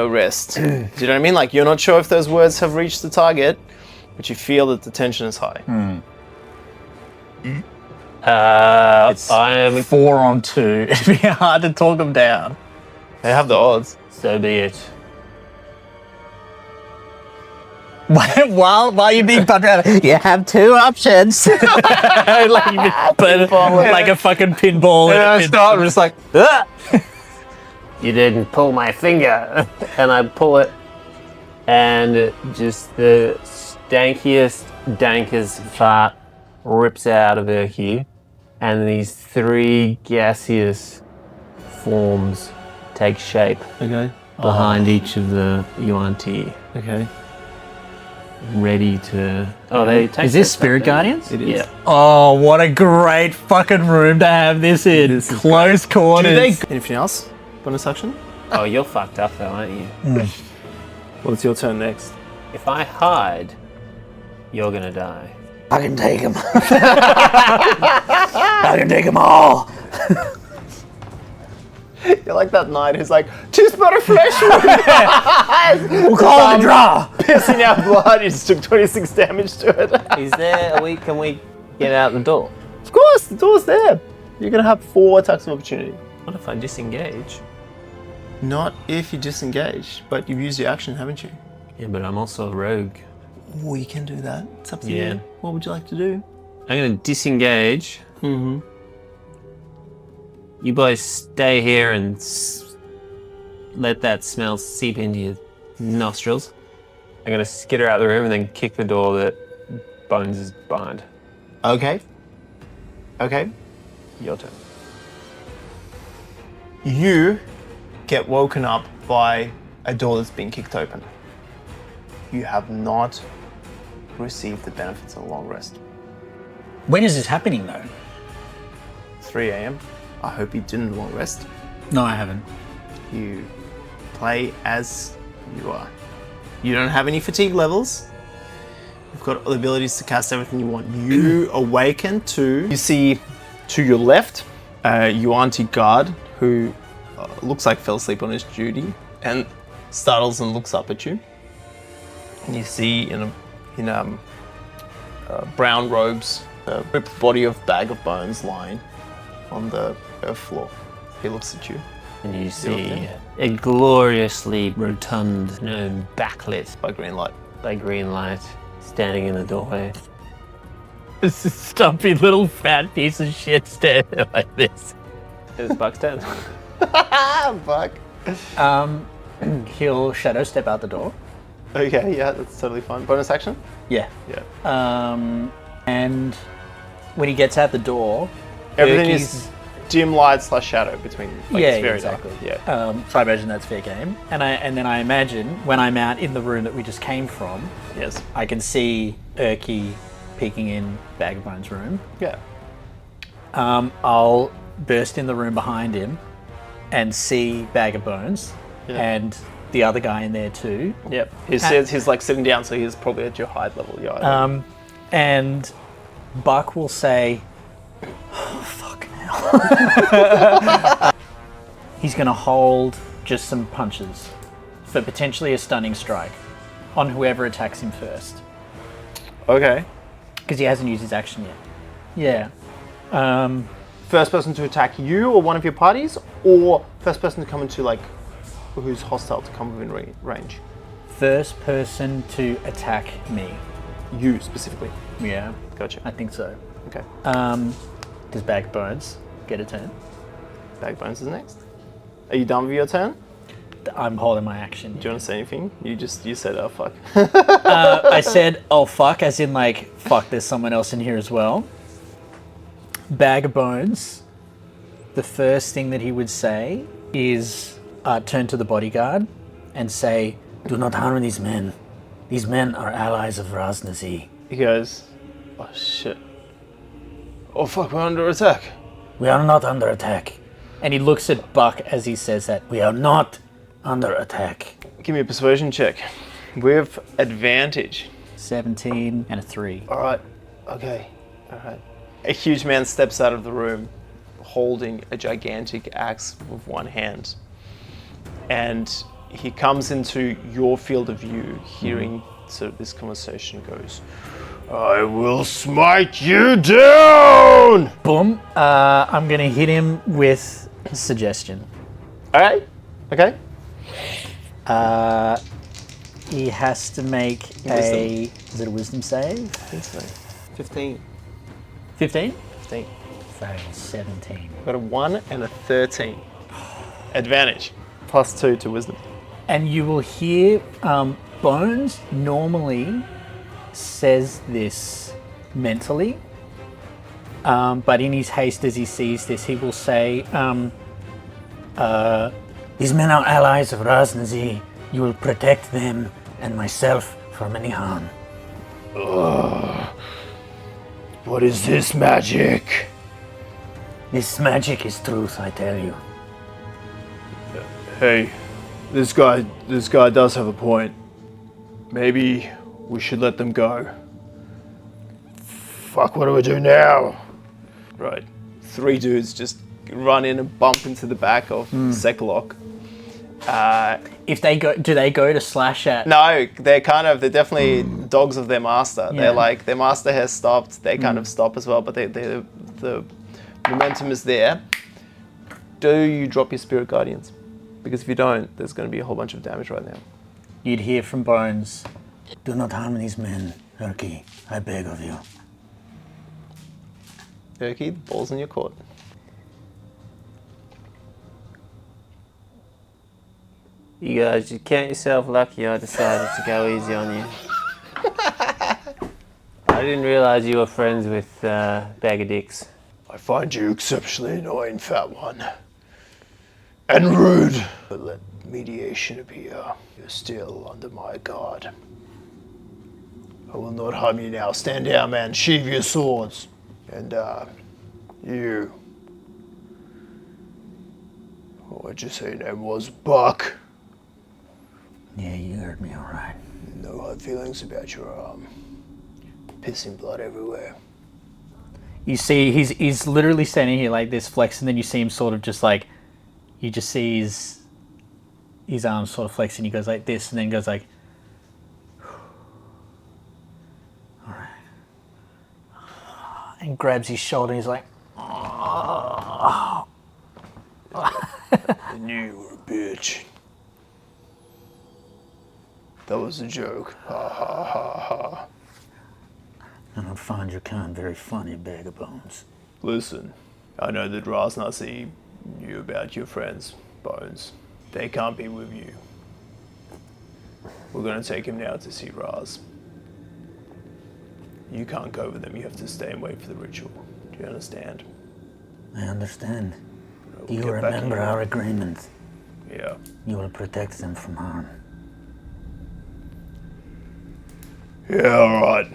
rest. Do you know what I mean? Like, you're not sure if those words have reached the target, but you feel that the tension is high. I am. 4 on 2. It'd be hard to talk them down. They have the odds. So be it. While you're being punched around, you have two options. like a fucking pinball. And I start, I'm just like, ah! You didn't pull my finger. And I pull it, and just the stankiest, dankest fart rips out of Urki, and these three gaseous forms take shape Okay. behind each of the Yuan-Ti, Okay. ready to... Oh, they take... Is this their Spirit stuff down. Guardians? It is. Yeah. Oh, what a great fucking room to have this in. This is Close quarters. Anything else? Bonus action? Oh, you're fucked up though, aren't you? Well, it's your turn next. If I hide, you're gonna die. I can take them. I can take them all. You're like that knight who's like, two spot of flesh wound! We'll call it a draw. Pissing out blood, you just took 26 damage to it. Is there... Can we get out the door? Of course, the door's there. You're gonna have 4 attacks of opportunity. What if I disengage? Not if you disengage, but you've used your action, haven't you? Yeah, but I'm also a rogue. Well, you can do that. It's up to Yeah. you. What would you like to do? I'm gonna disengage. Mm-hmm. You boys stay here and let that smell seep into your nostrils. I'm gonna skitter out the room and then kick the door that Bones is behind. Okay. Okay. Your turn. You get woken up by a door that's been kicked open. You have not received the benefits of a long rest. When is this happening though? 3 a.m. I hope you didn't long rest. No, I haven't. You play as you are. You don't have any fatigue levels. You've got the abilities to cast everything you want. You awaken to... You see to your left, Yuan-Ti guard, who looks like fell asleep on his duty and startles and looks up at you. And you see in brown robes, a ripped body of Bag of Bones lying on the earth floor. He looks at you. And you see okay? a gloriously rotund gnome backlit By green light. by green light standing in the doorway. This is stumpy little fat piece of shit standing like this. It's Buck's turn. Fuck. He'll shadow step out the door. Okay, yeah, that's totally fine. Bonus action? Yeah. Yeah. And when he gets out the door, Everything Urki's- is dim light / shadow between. Like, Yeah, it's very exactly. dark. Yeah. so I imagine that's fair game. And then I imagine when I'm out in the room that we just came from, Yes. I can see Urki peeking in Bag of Bones' room. Yeah. I'll burst in the room behind him and see Bag of Bones and the other guy in there too. Yep. He says he's like sitting down, so he's probably at your height level. Yeah. And Buck will say, oh, fuck now. He's going to hold just some punches for potentially a stunning strike on whoever attacks him first. Okay. Because he hasn't used his action yet. Yeah. First person to attack you or one of your parties, or first person to come into like who's hostile to come within range. First person to attack me. You specifically. Yeah, Gotcha. I think so. Okay. Does Bag of Bones get a turn? Bag Bones is next. Are you done with your turn? I'm holding my action. Do you want to say anything? You said, oh fuck. I said, oh fuck, as in like, fuck, there's someone else in here as well. Bag of Bones, the first thing that he would say is turn to the bodyguard and say, do not harm these men. These men are allies of Raznazi. He goes, oh shit. Oh fuck, we're under attack. We are not under attack. And he looks at Buck as he says that. We are not under attack. Give me a persuasion check. With advantage. 17 and a 3. Alright. Okay. Alright. A huge man steps out of the room holding a gigantic axe with one hand. And he comes into your field of view, hearing so this conversation goes, I will smite you down! Boom. I'm going to hit him with suggestion. Alright. Okay. He has to make a... Is it a wisdom save? I think so. 15. 15? 15. Fail, 17. Got a 1 and a 13. Advantage. +2 to wisdom. And you will hear Bones normally says this mentally, but in his haste as he sees this, he will say, these men are allies of Raznazi. You will protect them and myself from any harm. What is this magic? This magic is truth, I tell you. Hey, this guy does have a point. Maybe we should let them go. Fuck, what do we do now? Right. 3 dudes just run in and bump into the back of Sekalok. If they go, do they go to slash at? No, they're definitely dogs of their master. Yeah. They're like, their master has stopped, they kind of stop as well, but the momentum is there. Do you drop your spirit guardians? Because if you don't, there's going to be a whole bunch of damage right now. You'd hear from Bones, do not harm these men, Erky, I beg of you. Turkey, the ball's in your court. You guys, you count yourself lucky I decided to go easy on you. I didn't realise you were friends with Bag of Dicks. I find you exceptionally annoying, fat one. And rude. But let mediation appear. You're still under my guard. I will not harm you now. Stand down, man. Sheathe your swords. And, you. What'd you say your name was? Buck. Yeah, you heard me all right. No hard feelings about your arm. Pissing blood everywhere. You see, he's literally standing here like this, flex, and then you see him sort of just like, you just see his arms sort of flex, and he goes like this, and then goes like, all right, and grabs his shoulder, and he's like, I knew you were a bitch. That was a joke. Ha ha ha ha. I don't find your kind very funny, Bag of Bones. Listen, I know that Raznazi knew about your friends, Bones. They can't be with you. We're gonna take him now to see Raz. You can't go with them, you have to stay and wait for the ritual. Do you understand? I understand. We'll Do you get back remember in. our agreement? Yeah. You will protect them from harm. Yeah, alright.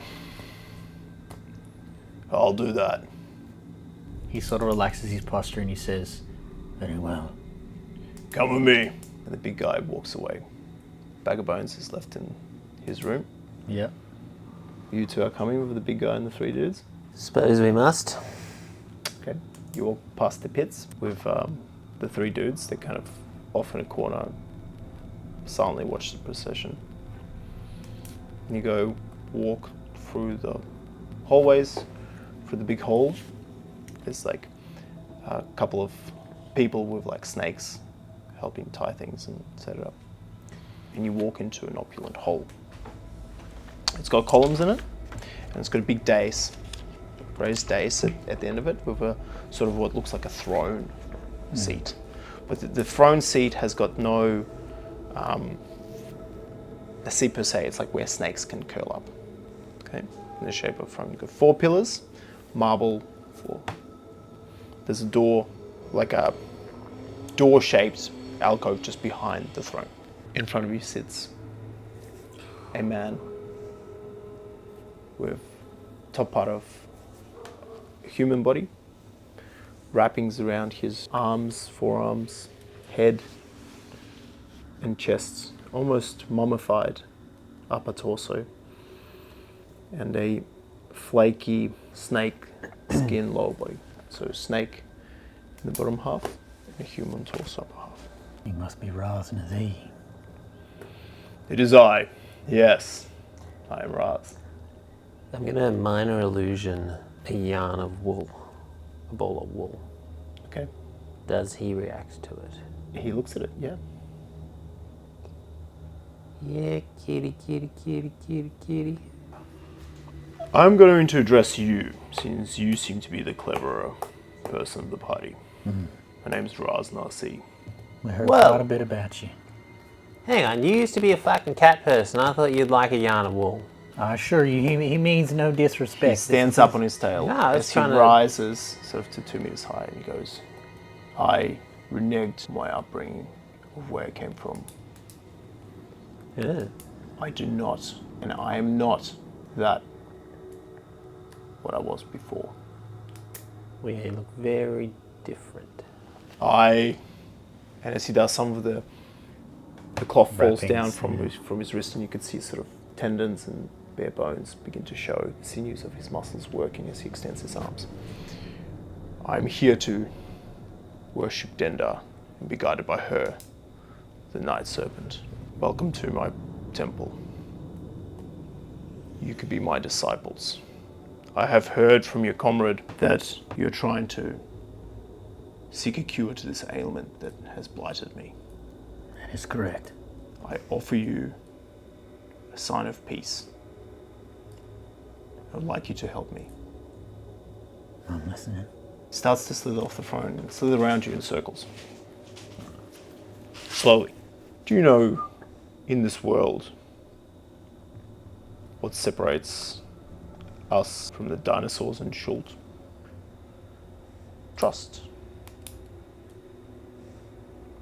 I'll do that. He sort of relaxes his posture and he says, very well. Come with me. And the big guy walks away. Bag of Bones is left in his room. Yep. You two are coming with the big guy and the 3 dudes. Suppose we must. Okay. You walk past the pits with the 3 dudes. They're kind of off in a corner, silently watch the procession. And you go walk through the hallways, through the big hall. There's like a couple of people with like snakes helping tie things and set it up. And you walk into an opulent hall. It's got columns in it, and it's got a big dais, raised dais at the end of it with a sort of what looks like a throne seat. But the throne seat has got no a seat per se. It's like where snakes can curl up. Okay, in the shape of a throne. You've got 4 pillars, marble floor. There's a door, like a door-shaped alcove just behind the throne. In front of you sits a man with top part of a human body, wrappings around his arms, forearms, head, and chest, almost mummified upper torso, and a flaky snake skin lower body. So snake in the bottom half, and a human torso upper half. He must be Raznazi. It is I. Yes, I am Raz. I'm going to minor illusion a yarn of wool, a ball of wool. Okay. Does he react to it? He looks at it, yeah. Yeah, kitty, kitty, kitty, kitty, kitty. I'm going to address you, since you seem to be the cleverer person of the party. My name's Raz Narsi. We heard Whoa. quite a bit about you. Hang on, you used to be a fucking cat person. I thought you'd like a yarn of wool. I assure you, he means no disrespect. He stands up on his tail No, I was as he trying to- rises sort of to 2 meters high, and he goes, I reneged my upbringing of where I came from. Yeah. I do not, and I am not that what I was before. We look very different. And as he does, some of the cloth falls Wrappings, down yeah. from his wrist, and you can see sort of tendons and bare bones begin to show, sinews of his muscles working as he extends his arms. I'm here to worship Denda and be guided by her, the Night Serpent. Welcome to my temple. You could be my disciples. I have heard from your comrade that you're trying to seek a cure to this ailment that has blighted me. That is correct. I offer you a sign of peace. I would like you to help me. I'm listening. He starts to slither off the throne and slither around you in circles. Slowly. Do you know, in this world, what separates us from the dinosaurs and Schult? Trust.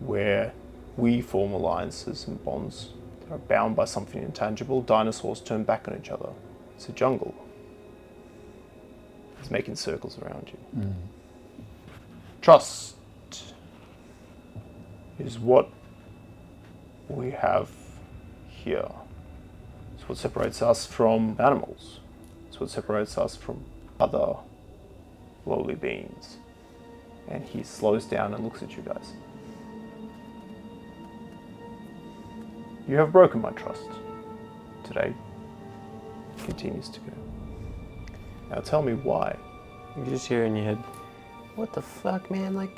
Where we form alliances and bonds that are bound by something intangible, dinosaurs turn back on each other. It's a jungle. It's making circles around you. Trust is what we have here. It's what separates us from animals. It's what separates us from other lowly beings. And he slows down and looks at you guys. You have broken my trust. Today continues to go. Now tell me why. You just hear in your head, what the fuck, man? Like,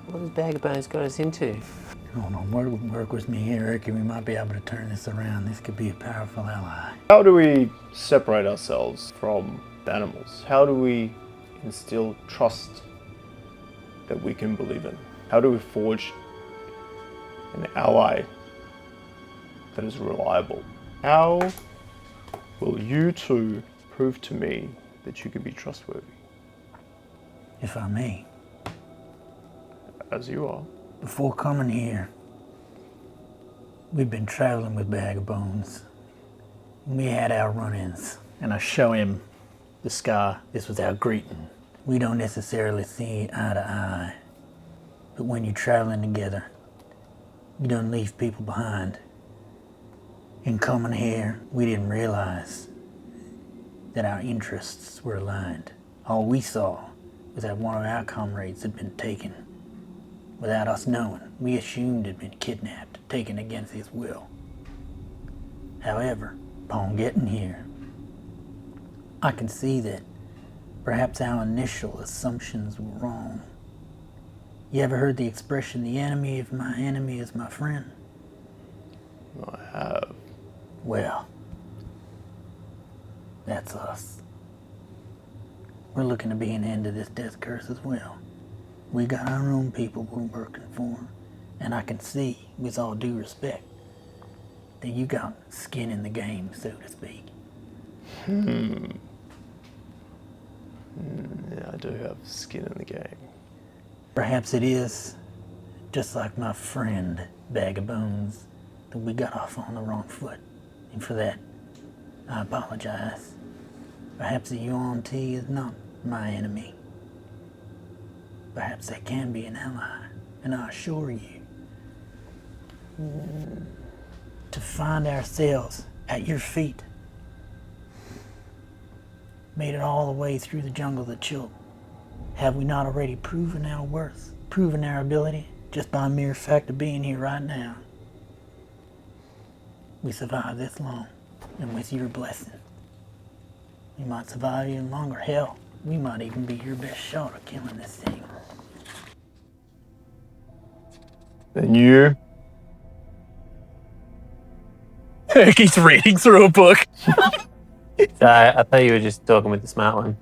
what has Bag of Bones got us into? Hold on, work with me here, Ricky. We might be able to turn this around. This could be a powerful ally. How do we separate ourselves from animals? How do we instill trust that we can believe in? How do we forge an ally that is reliable? How will you two prove to me that you can be trustworthy? If I may. As you are. Before coming here, we'd been traveling with Bag of Bones. We had our run-ins. And I show him the scar. This was our greeting. We don't necessarily see eye to eye. But when you're traveling together, you don't leave people behind. In coming here, we didn't realize that our interests were aligned. All we saw was that one of our comrades had been taken. Without us knowing, we assumed he'd been kidnapped, taken against his will. However, upon getting here, I can see that perhaps our initial assumptions were wrong. You ever heard the expression, the enemy of my enemy is my friend? I have. Well, that's us. We're looking to be an end to this death curse as well. We got our own people we're working for, and I can see, with all due respect, that you got skin in the game, so to speak. Yeah, I do have skin in the game. Perhaps it is, just like my friend, Bag of Bones, that we got off on the wrong foot. And for that, I apologize. Perhaps the UNT is not my enemy. Perhaps they can be an ally, and I assure you, to find ourselves at your feet, made it all the way through the jungle of the Chult. Have we not already proven our worth, proven our ability, just by mere fact of being here right now? We survived this long, and with your blessing, we might survive even longer. Hell, we might even be your best shot at killing this thing. And you He's reading through a book. So I thought you were just talking with the smart one.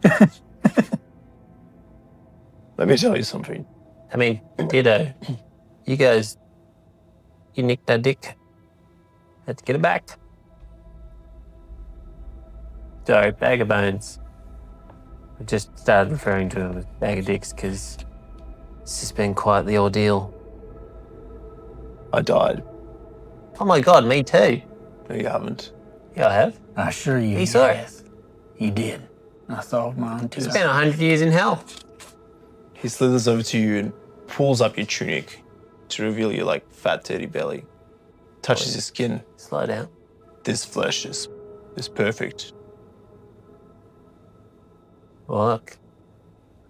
Let me tell you something. I mean, Ditto, you guys, you nicked that dick. Had to get it back. Sorry, bag of bones. I just started referring to him as bag of dicks because it's just been quite the ordeal. I died. Oh my God, me too. No, you haven't. Yeah, I have. I assure you. He saw it. yes. You did. I solved mine too. Spent 100 years in hell. He slithers over to you and pulls up your tunic to reveal your like fat, dirty belly. Touches your skin. Slow down. This flesh is perfect. Well, look,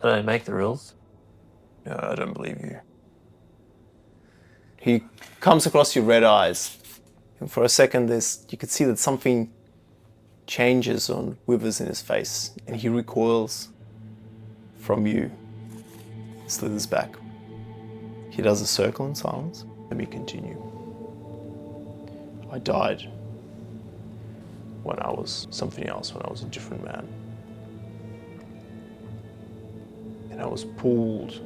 I don't make the rules. No, I don't believe you. He comes across your red eyes, and for a second, you could see that something changes on Withers in his face, and he recoils from you, slithers back. He does a circle in silence. Let me continue. I died when I was something else, when I was a different man. And I was pulled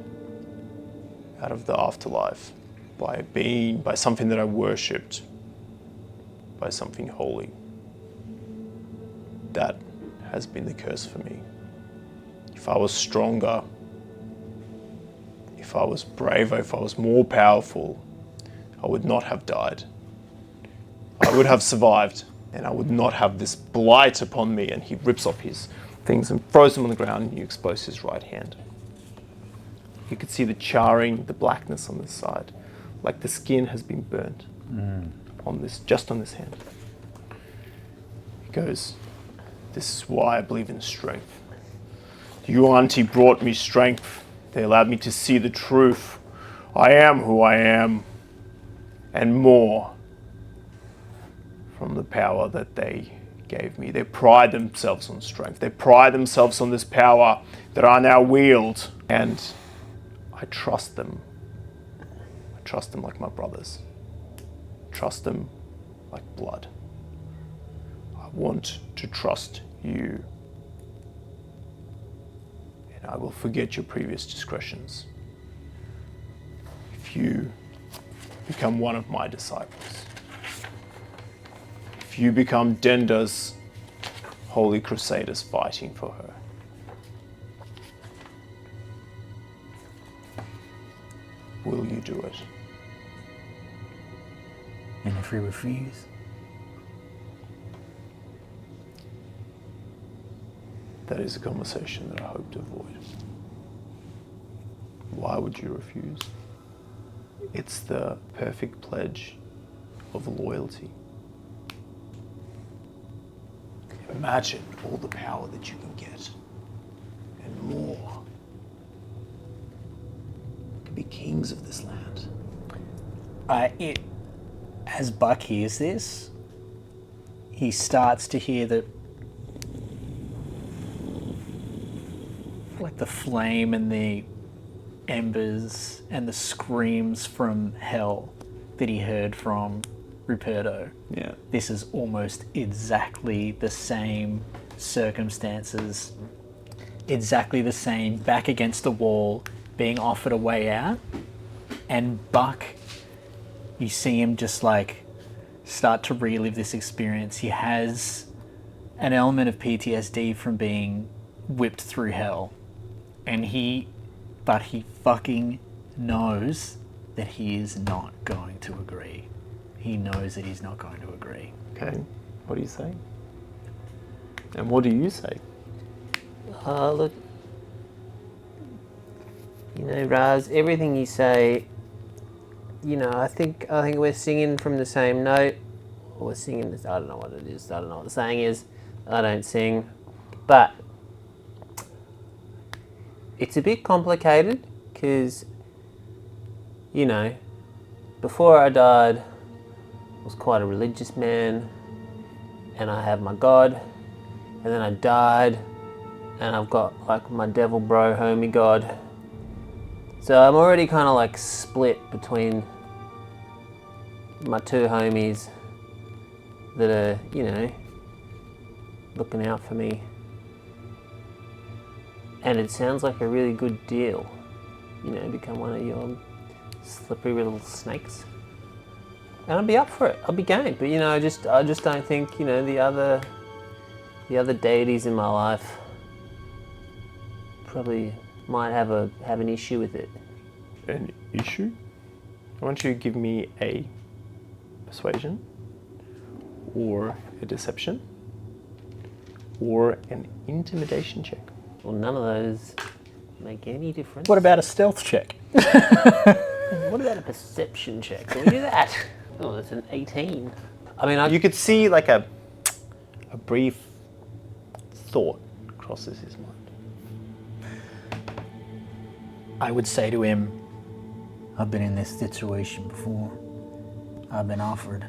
out of the afterlife by a being, by something that I worshipped, by something holy. That has been the curse for me. If I was stronger, if I was braver, if I was more powerful, I would not have died. I would have survived, and I would not have this blight upon me. And he rips off his things and throws them on the ground, and you expose his right hand. You could see the charring, the blackness on this side, like the skin has been burnt on this, just on this hand. He goes, "This is why I believe in strength. You, Auntie, brought me strength. They allowed me to see the truth. I am who I am, and more from the power that they gave me. They pride themselves on strength. They pride themselves on this power that I now wield, and I trust them. I trust them like my brothers. Trust them like blood. I want to trust you. And I will forget your previous discretions if you become one of my disciples. If you become Denda's holy crusaders fighting for her. Will you do it?" And if we refuse? That is a conversation that I hope to avoid. Why would you refuse? It's the perfect pledge of loyalty. Imagine all the power that you can get, and more. You can be kings of this land. As Buck hears this, he starts to hear the flame and the embers and the screams from hell that he heard from Ruperto. Yeah. This is almost exactly the same circumstances, exactly the same, back against the wall, being offered a way out. And Buck, you see him just like start to relive this experience. He has an element of PTSD from being whipped through hell. But he fucking knows that he is not going to agree. He knows that he's not going to agree. Okay. What do you say? And what do you say? Look, you know, Raz, everything you say, you know, I think we're singing from the same note. Or we're singing this, I don't know what it is. I don't know what the saying is. I don't sing. But it's a bit complicated because, you know, before I died, I was quite a religious man, and I had my God, and then I died, and I've got like my devil bro homie God. So I'm already kind of like split between my two homies that are, you know, looking out for me. And it sounds like a really good deal. You know, become one of your slippery little snakes. And I'd be up for it. I'd be game. But you know, I just don't think, you know, the other deities in my life probably might have an issue with it. An issue? I want you to give me a persuasion, or a deception, or an intimidation check. Well, none of those make any difference. What about a stealth check? What about a perception check? Can we do that? Oh, that's an 18. I mean, You could see like a brief thought crosses his mind. I would say to him, I've been in this situation before. I've been offered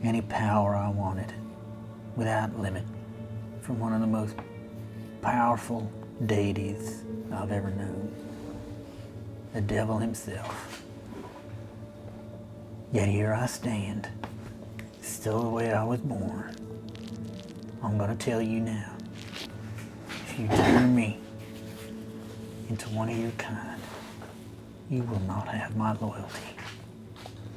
any power I wanted, without limit, from one of the most powerful deities I've ever known, the devil himself. Yet here I stand, still the way I was born. I'm gonna tell you now, if you turn me into one of your kind, you will not have my loyalty.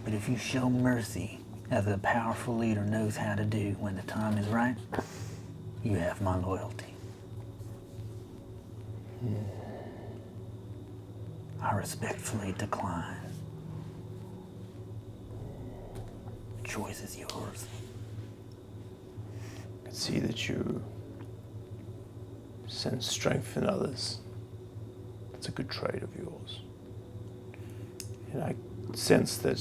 But if you show mercy, as a powerful leader knows how to do when the time is right, you have my loyalty. I respectfully decline. The choice is yours. I can see that you sense strength in others. That's a good trait of yours. And I sense that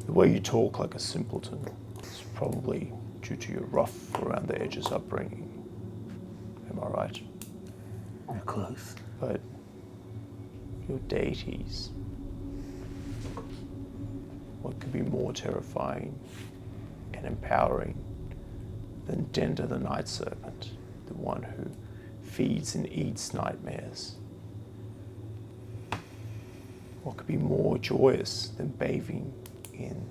the way you talk like a simpleton is probably due to your rough around the edges upbringing. Am I right? You're close. But your deities, what could be more terrifying and empowering than Denda the Night Serpent, the one who feeds and eats nightmares? What could be more joyous than bathing in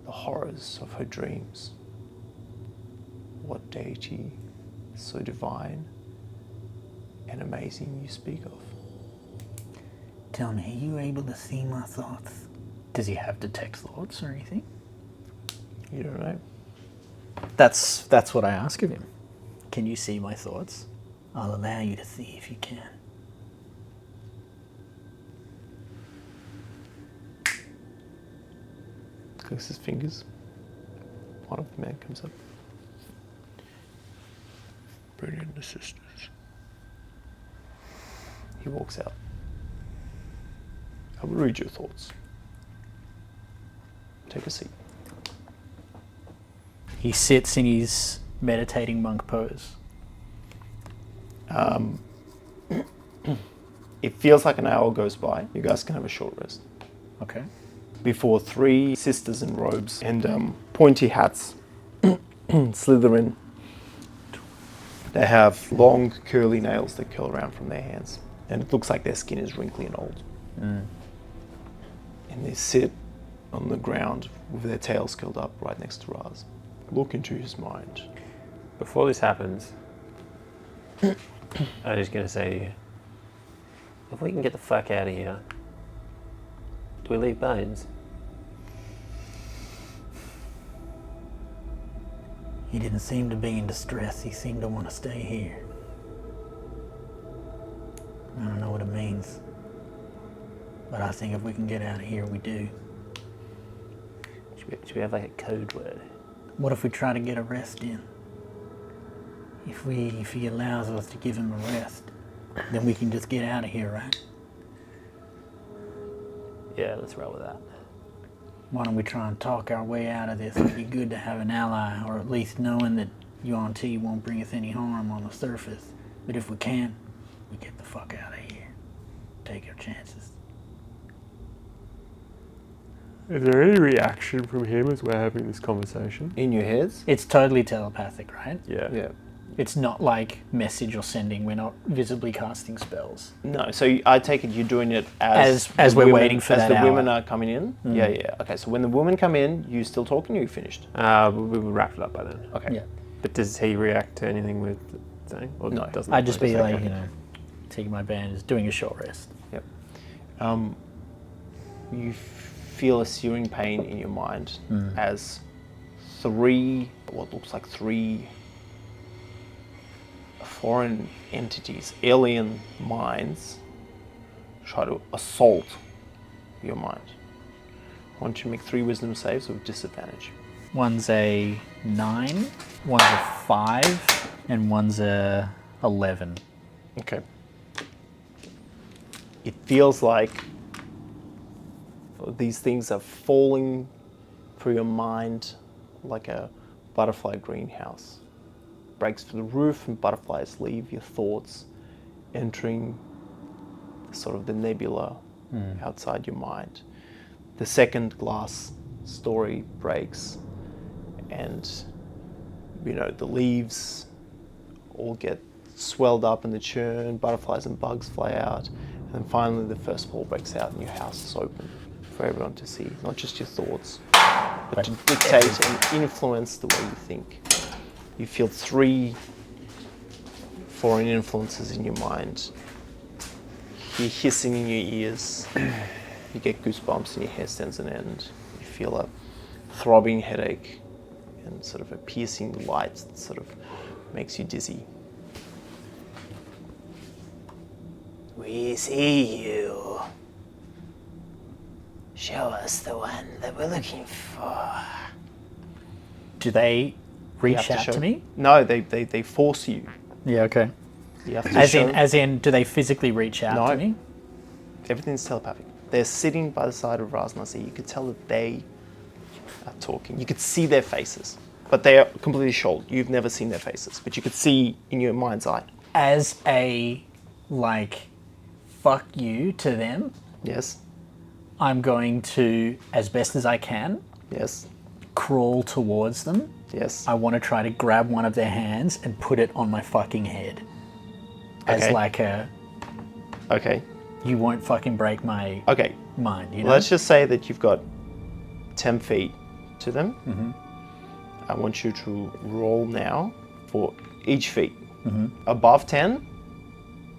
the horrors of her dreams? What deity so divine and amazing you speak of? Tell me, are you able to see my thoughts? Does he have detect thoughts or anything? You don't know. That's what I ask of him. Can you see my thoughts? I'll allow you to see if you can. Clicks his fingers. One of the men comes up. Bring in the sisters. He walks out. I will read your thoughts. Take a seat. He sits in his meditating monk pose. It feels like an hour goes by. You guys can have a short rest. Okay. Before three sisters in robes and pointy hats slither in. They have long curly nails that curl around from their hands. And it looks like their skin is wrinkly and old. And they sit on the ground with their tails curled up right next to Raz. Look into his mind. Before this happens, I'm just going to say to you, if we can get the fuck out of here, do we leave Bones? He didn't seem to be in distress. He seemed to want to stay here. I don't know what it means. But I think if we can get out of here, we do. Should we have like a code word? What if we try to get a rest in? If he allows us to give him a rest, then we can just get out of here, right? Yeah, let's roll with that. Why don't we try and talk our way out of this? It'd be good to have an ally, or at least knowing that Yuan Ti won't bring us any harm on the surface. But if we can, we get the fuck out of here. Take our chances. Is there any reaction from him as we're having this conversation? In your heads? It's totally telepathic, right? Yeah. Yeah. It's not like message or sending. We're not visibly casting spells. No, so I take it you're doing it as As the we're women- waiting for as that the hour. women are coming in. Yeah. Okay, so when the women come in, you still talking or you finished? We wrapped it up by then. Okay. Yeah. But does he react to anything with saying? Or No. doesn't I'd just be Okay. like, taking my bandages, doing a short rest. Yep. You feel a searing pain in your mind as what looks like three foreign entities, alien minds, try to assault your mind. I want you to make 3 wisdom saves with disadvantage. One's a 9, one's a 5, and one's a 11. Okay. It feels like these things are falling through your mind like a butterfly greenhouse. Breaks through the roof and butterflies leave your thoughts, entering sort of the nebula outside your mind. The second glass story breaks and the leaves all get swelled up in the churn, butterflies and bugs fly out, and then finally the first wall breaks out and your house is open for everyone to see, not just your thoughts, but to dictate and influence the way you think. You feel 3 foreign influences in your mind. You're hissing in your ears. You get goosebumps and your hair stands on end. You feel a throbbing headache and sort of a piercing light that sort of makes you dizzy. We see you. Show us the one that we're looking for. Do they You reach have to out show- to me? No, they force you. Yeah, okay. You have to As show. in, do they physically reach out to No. me? Everything's telepathic. They're sitting by the side of Raznasi. You could tell that they are talking. You could see their faces, but they are completely shoaled. You've never seen their faces, but you could see in your mind's eye. As a, fuck you to them, Yes, I'm going to, as best as I can, yes, crawl towards them. yes. I want to try to grab one of their hands and put it on my fucking head. As Okay. like a, Okay, you won't fucking break my okay. mind, you know? Let's just say that you've got 10 feet to them. Mm-hmm. I want you to roll now for each feet. Mm-hmm. Above 10,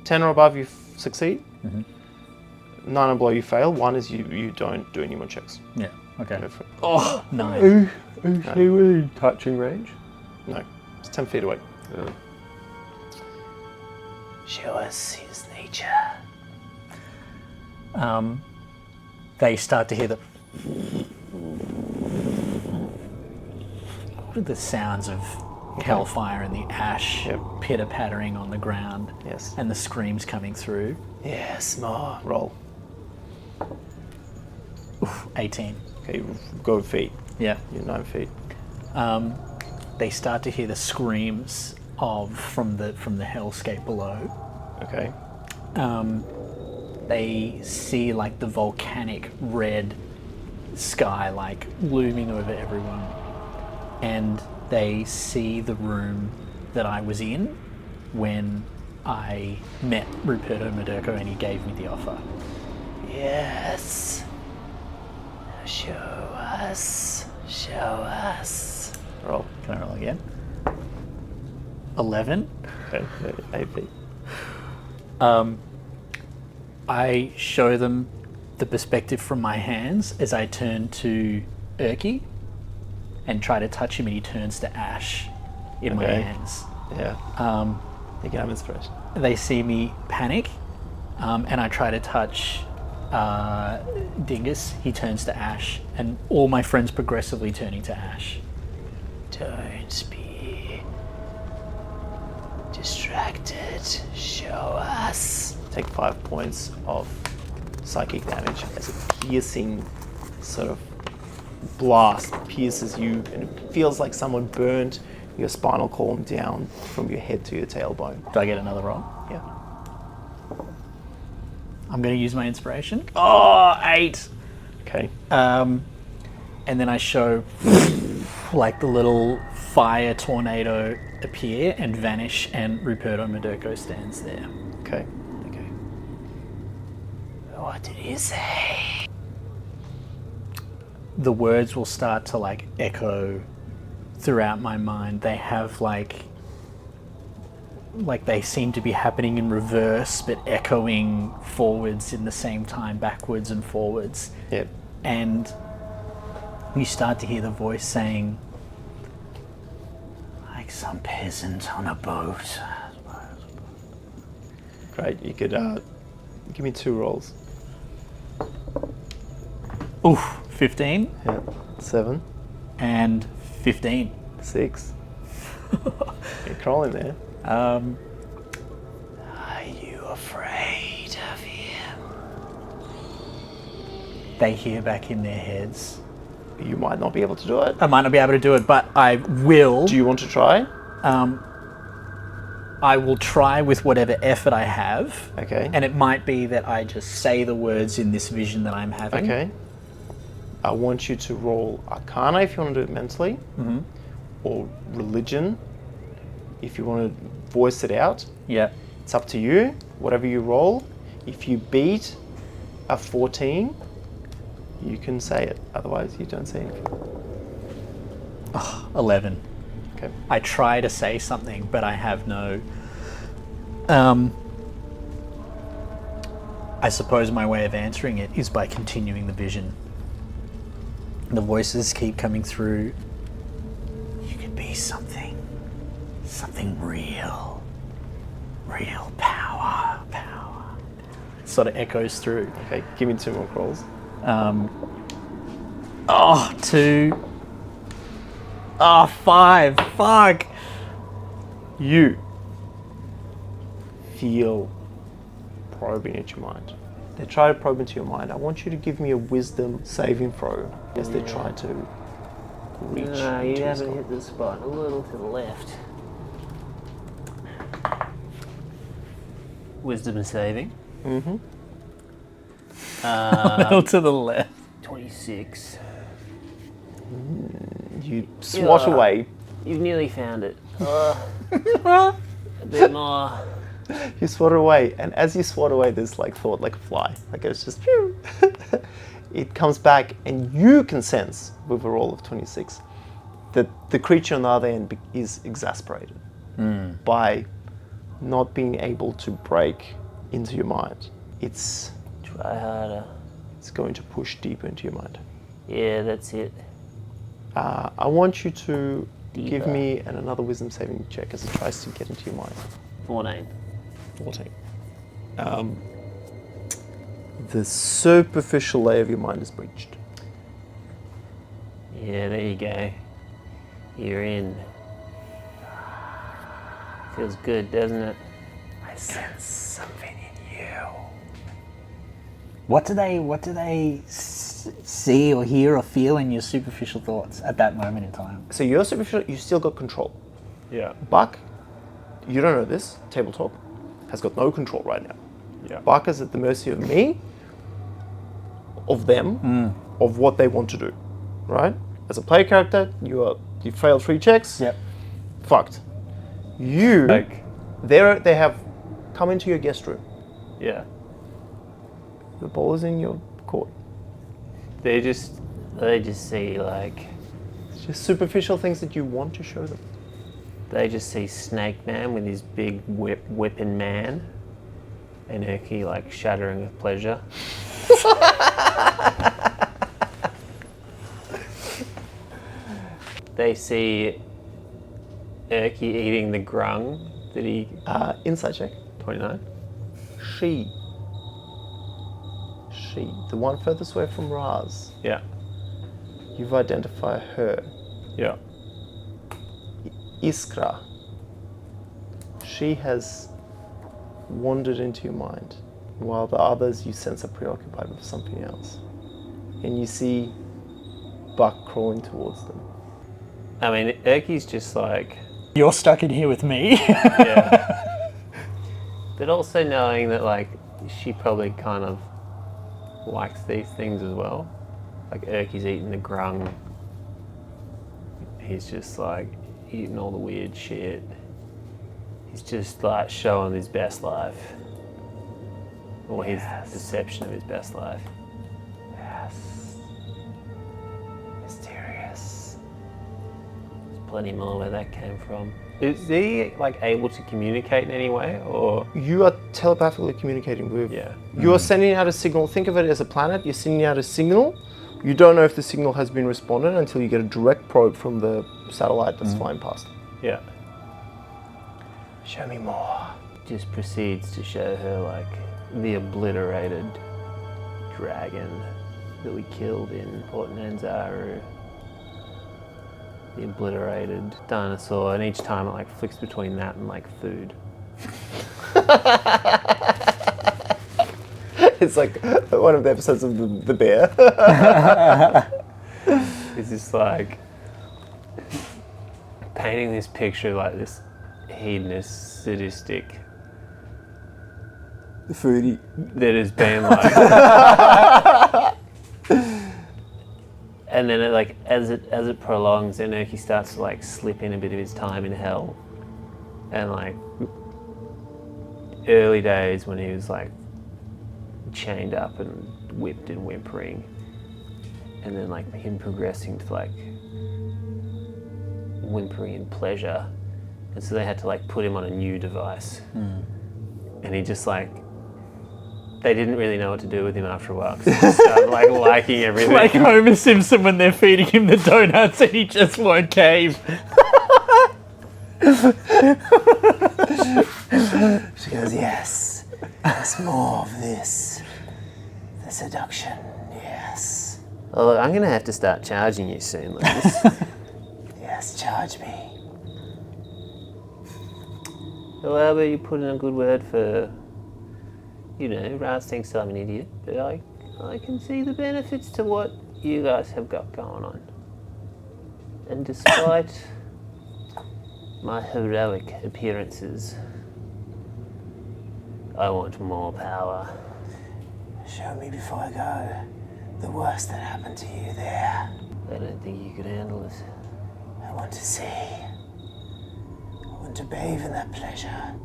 10 or above you succeed. Mm-hmm. 9 or below you fail. 1 is you don't do any more checks. Yeah, okay. Go for it. Oh, 9. Is he within touching range? No, it's 10 feet away. Show us his nature. They start to hear the... What are the sounds of hellfire and the ash Yep. pitter-pattering on the ground? Yes. And the screams coming through? Yes, more. Roll. 18. Okay, go feet. Yeah. You're 9 feet. They start to hear the screams from the hellscape below. Okay. They see the volcanic red sky looming over everyone, and they see the room that I was in when I met Ruperto Madurko and he gave me the offer. Yes. Now show us. Show us. Roll. Can I roll again? 11. Okay. 8 feet. I show them the perspective from my hands as I turn to Erky and try to touch him, and he turns to ash in my Okay. hands. Yeah. You can have inspiration. They see me panic, and I try to touch Dingus. He turns to ash, and all my friends progressively turning to ash. Don't be distracted. Show us. Take 5 points of psychic damage as a piercing sort of blast pierces you, and it feels like someone burned your spinal column down from your head to your tailbone. Do I get another roll? Yeah. I'm going to use my inspiration. Oh, 8! Okay. And then I show the little fire tornado appear and vanish, and Ruperto Madurko stands there. Okay. What did he say? The words will start to like echo throughout my mind. They have like they seem to be happening in reverse, but echoing forwards in the same time, backwards and forwards. Yep. And you start to hear the voice saying, like some peasant on a boat. Great. You could give me 2 rolls. Oof, 15 Yeah. 7, and 15. 6. You're crawling there. Are you afraid of him? They hear back in their heads. You might not be able to do it. I might not be able to do it, but I will. Do you want to try? I will try with whatever effort I have. Okay. And it might be that I just say the words in this vision that I'm having. Okay. I want you to roll Arcana if you want to do it mentally, or Religion if you want to voice it out. Yeah. It's up to you. Whatever you roll, if you beat a 14, you can say it. Otherwise, you don't say anything. 11. Okay. I try to say something, but I have no... I suppose my way of answering it is by continuing the vision. The voices keep coming through. You could be something real. Real power. It sort of echoes through. Okay. Give me 2 more rolls. 2. 5. Fuck. You feel probing into your mind. They try to probe into your mind. I want you to give me a wisdom saving throw as they try to reach. No, into you your haven't skull. hit the spot. A little to the left. Wisdom saving. Mm-hmm. A little to the left. 26. You swat Yeah. away. You've nearly found it. A bit more. You swat away, and as you swat away, there's like thought like a fly. Like it's just phew. It comes back, and you can sense with a roll of 26 that the creature on the other end is exasperated by not being able to break into your mind. It's Try harder. going to push deeper into your mind. Yeah, that's it. I want you to give Deeper. me another wisdom saving check as it tries to get into your mind. 14. 14. The superficial layer of your mind is breached. Yeah, there you go. You're in. Feels good, doesn't it? I sense something in you. What do they see or hear or feel in your superficial thoughts at that moment in time? So you're superficial, you still got control. Yeah. Buck, you don't know this, tabletop, has got no control right now. Yeah. Buck is at the mercy of me, of them, of what they want to do, right? As a player character, you failed 3 checks, Yep. fucked. You, Like, they have come into your guest room. yeah. The ball is in your court. They just see like, It's just superficial things that you want to show them. they just see Snake Man with his big whipping man, and Erky like shuddering with pleasure. They see Erky eating the grung that he... Insight check. 29? She, the one furthest away from Raz, Yeah. you've identified her. Yeah. Iskra, she has wandered into your mind, while the others you sense are preoccupied with something else. And you see Buck crawling towards them. I mean, Erky's just like... You're stuck in here with me. Yeah. But also knowing that like, she probably kind of likes these things as well. Like Erky's eating the grung. He's just like, eating all the weird shit. He's just like showing his best life. Or his perception of his best life. Yes. Mysterious. There's plenty more where that came from. Is he like able to communicate in any way, or? You are telepathically communicating with. Yeah. You are sending out a signal. Think of it as a planet. You're sending out a signal. You don't know if the signal has been responded until you get a direct probe from the satellite that's flying past. Yeah. Show me more. Just proceeds to show her like the obliterated dragon that we killed in Port Nanzaru. The obliterated dinosaur, and each time it like flicks between that and like food. It's like one of the episodes of the bear. It's just like painting this picture like this hedonist, sadistic The foodie. that has been like, and then it like as it prolongs, Enoki starts to like slip in a bit of his time in hell, and like early days when he was like chained up and whipped and whimpering, and then like him progressing to like whimpering in pleasure, and so they had to like put him on a new device, and he just like. They didn't really know what to do with him after a while because he started like liking everything. Like Homer Simpson when they're feeding him the donuts and he just won't cave. She goes, yes. There's more of this. The seduction, yes. Oh, look, I'm gonna have to start charging you soon, Lucas. Yes, charge me. Well, how about you put in a good word for, you know, Raz thinks I'm an idiot, but I can see the benefits to what you guys have got going on. And despite my heroic appearances, I want more power. Show me before I go the worst that happened to you there. I don't think you could handle it. I want to see. I want to bathe in that pleasure.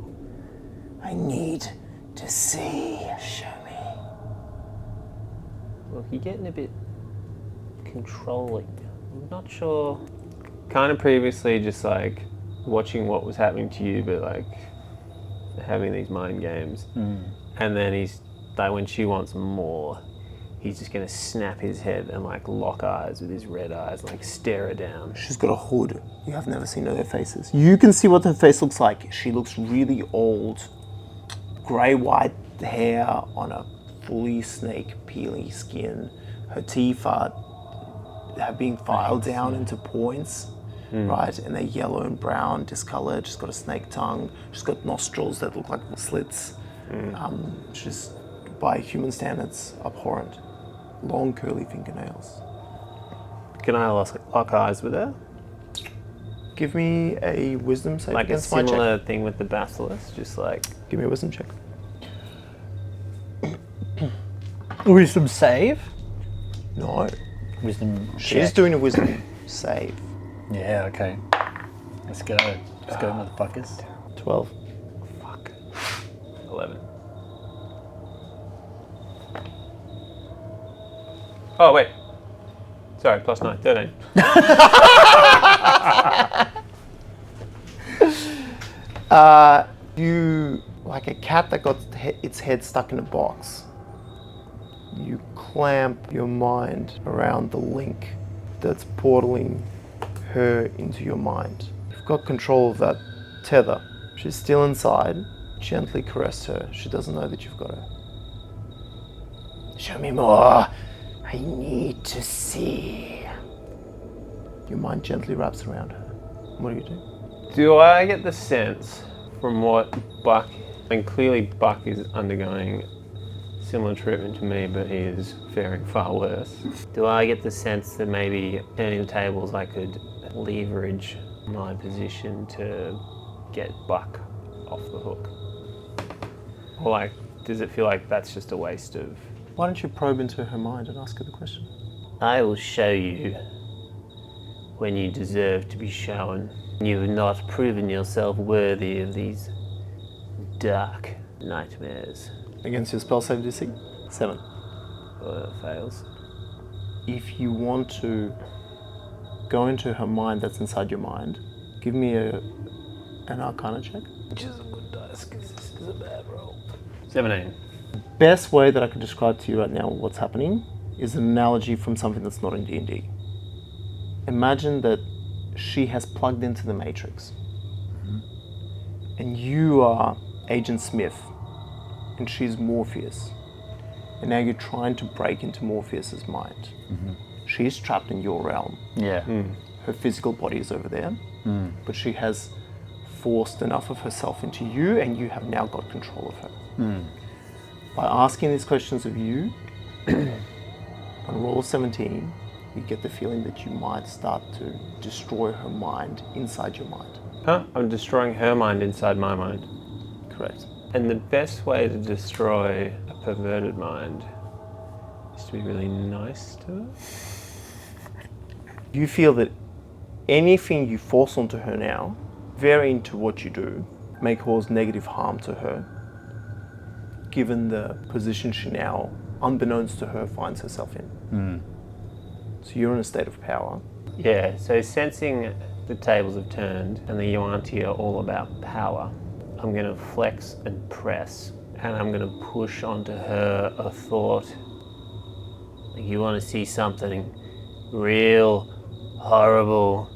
I need to see. Show me. Look, you're getting a bit controlling. I'm not sure. Kind of previously just like watching what was happening to you, but like having these mind games. And then he's like, when she wants more, he's just gonna snap his head and like lock eyes with his red eyes, like stare her down. She's got a hood. You have never seen her faces. You can see what her face looks like. She looks really old. Grey-white hair on a fully snake-peely skin. Her teeth have been filed down into points, right? And they're yellow and brown, discolored. She's got a snake tongue. She's got nostrils that look like slits. She's, by human standards, abhorrent. Long, curly fingernails. Can I lock eyes with her? Give me a wisdom save Like a against my check. similar thing with the basilisk, just like Give me a wisdom check. Wisdom save? No. Wisdom She's check. doing a wisdom save. Yeah, okay. Let's go. Let's go, motherfuckers. 12. 11. Oh wait, sorry, plus 9, 13. You, like a cat that got its head stuck in a box, you clamp your mind around the link that's portaling her into your mind. You've got control of that tether. She's still inside. Gently caress her. She doesn't know that you've got her. Show me more. I need to see. Your mind gently wraps around her. What do you do? Do I get the sense from what Buck, and clearly Buck is undergoing similar treatment to me, but he is faring far worse. Do I get the sense that maybe turning the tables I could leverage my position to get Buck off the hook? Or like, does it feel like that's just a waste of... Why don't you probe into her mind and ask her the question? I will show you when you deserve to be shown. You've not proven yourself worthy of these dark nightmares. Against your spell save DC? 7. Fails. If you want to go into her mind that's inside your mind, give me an Arcana check. Which is a good dice, because this is a bad roll. 17. Best way that I can describe to you right now what's happening is an analogy from something that's not in D&D. Imagine that she has plugged into the Matrix. And you are Agent Smith, and she's Morpheus. And now you're trying to break into Morpheus's mind. She's trapped in your realm. Yeah. Her physical body is over there, but she has forced enough of herself into you, and you have now got control of her. By asking these questions of you, on roll of 17, you get the feeling that you might start to destroy her mind inside your mind. Huh? I'm destroying her mind inside my mind. Correct. And the best way to destroy a perverted mind is to be really nice to her. You feel that anything you force onto her now, varying to what you do, may cause negative harm to her, given the position she now, unbeknownst to her, finds herself in. So you're in a state of power. Yeah, so sensing the tables have turned and the Yuan-Ti are all about power, I'm going to flex and press, and I'm going to push onto her a thought. Like, you want to see something real horrible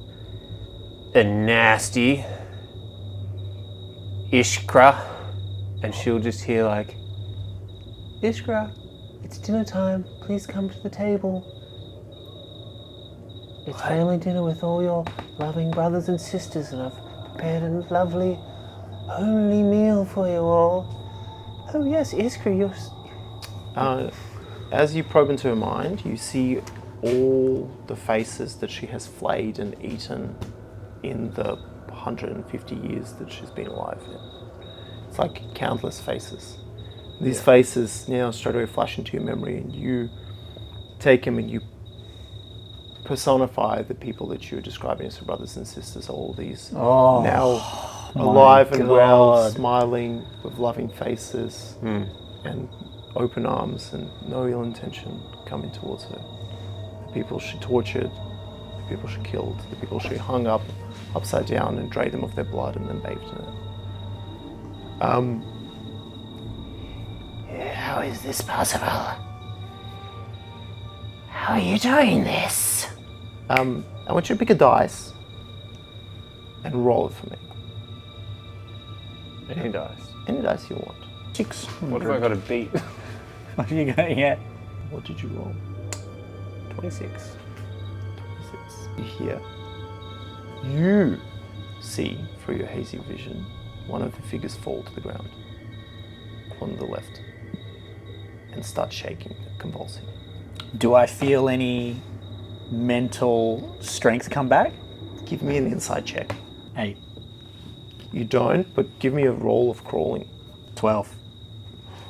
and nasty, Ishkra, and she'll just hear like, Ishkra, it's dinner time, please come to the table. It's family dinner with all your loving brothers and sisters, and I've prepared a lovely, homely meal for you all. Oh yes, Ishkra, you're... As you probe into her mind, you see all the faces that she has flayed and eaten in the 150 years that she's been alive. It's like countless faces. These faces now straight away flash into your memory, and you take them and you personify the people that you're describing as her brothers and sisters. All these now alive and well, smiling with loving faces and open arms and no ill intention coming towards her. The people she tortured, the people she killed, the people she hung up upside down and drained them of their blood and then bathed in it. How is this possible? How are you doing this? I want you to pick a dice and roll it for me. Any dice. Any dice you want. 6. What have I got to beat? What have you got yet? What did you roll? 26. 26. You hear. You see through your hazy vision one of the figures fall to the ground on the left and start shaking, convulsing. Do I feel any mental strength come back? Give me an inside check. 8. You don't, but give me a roll of crawling. 12.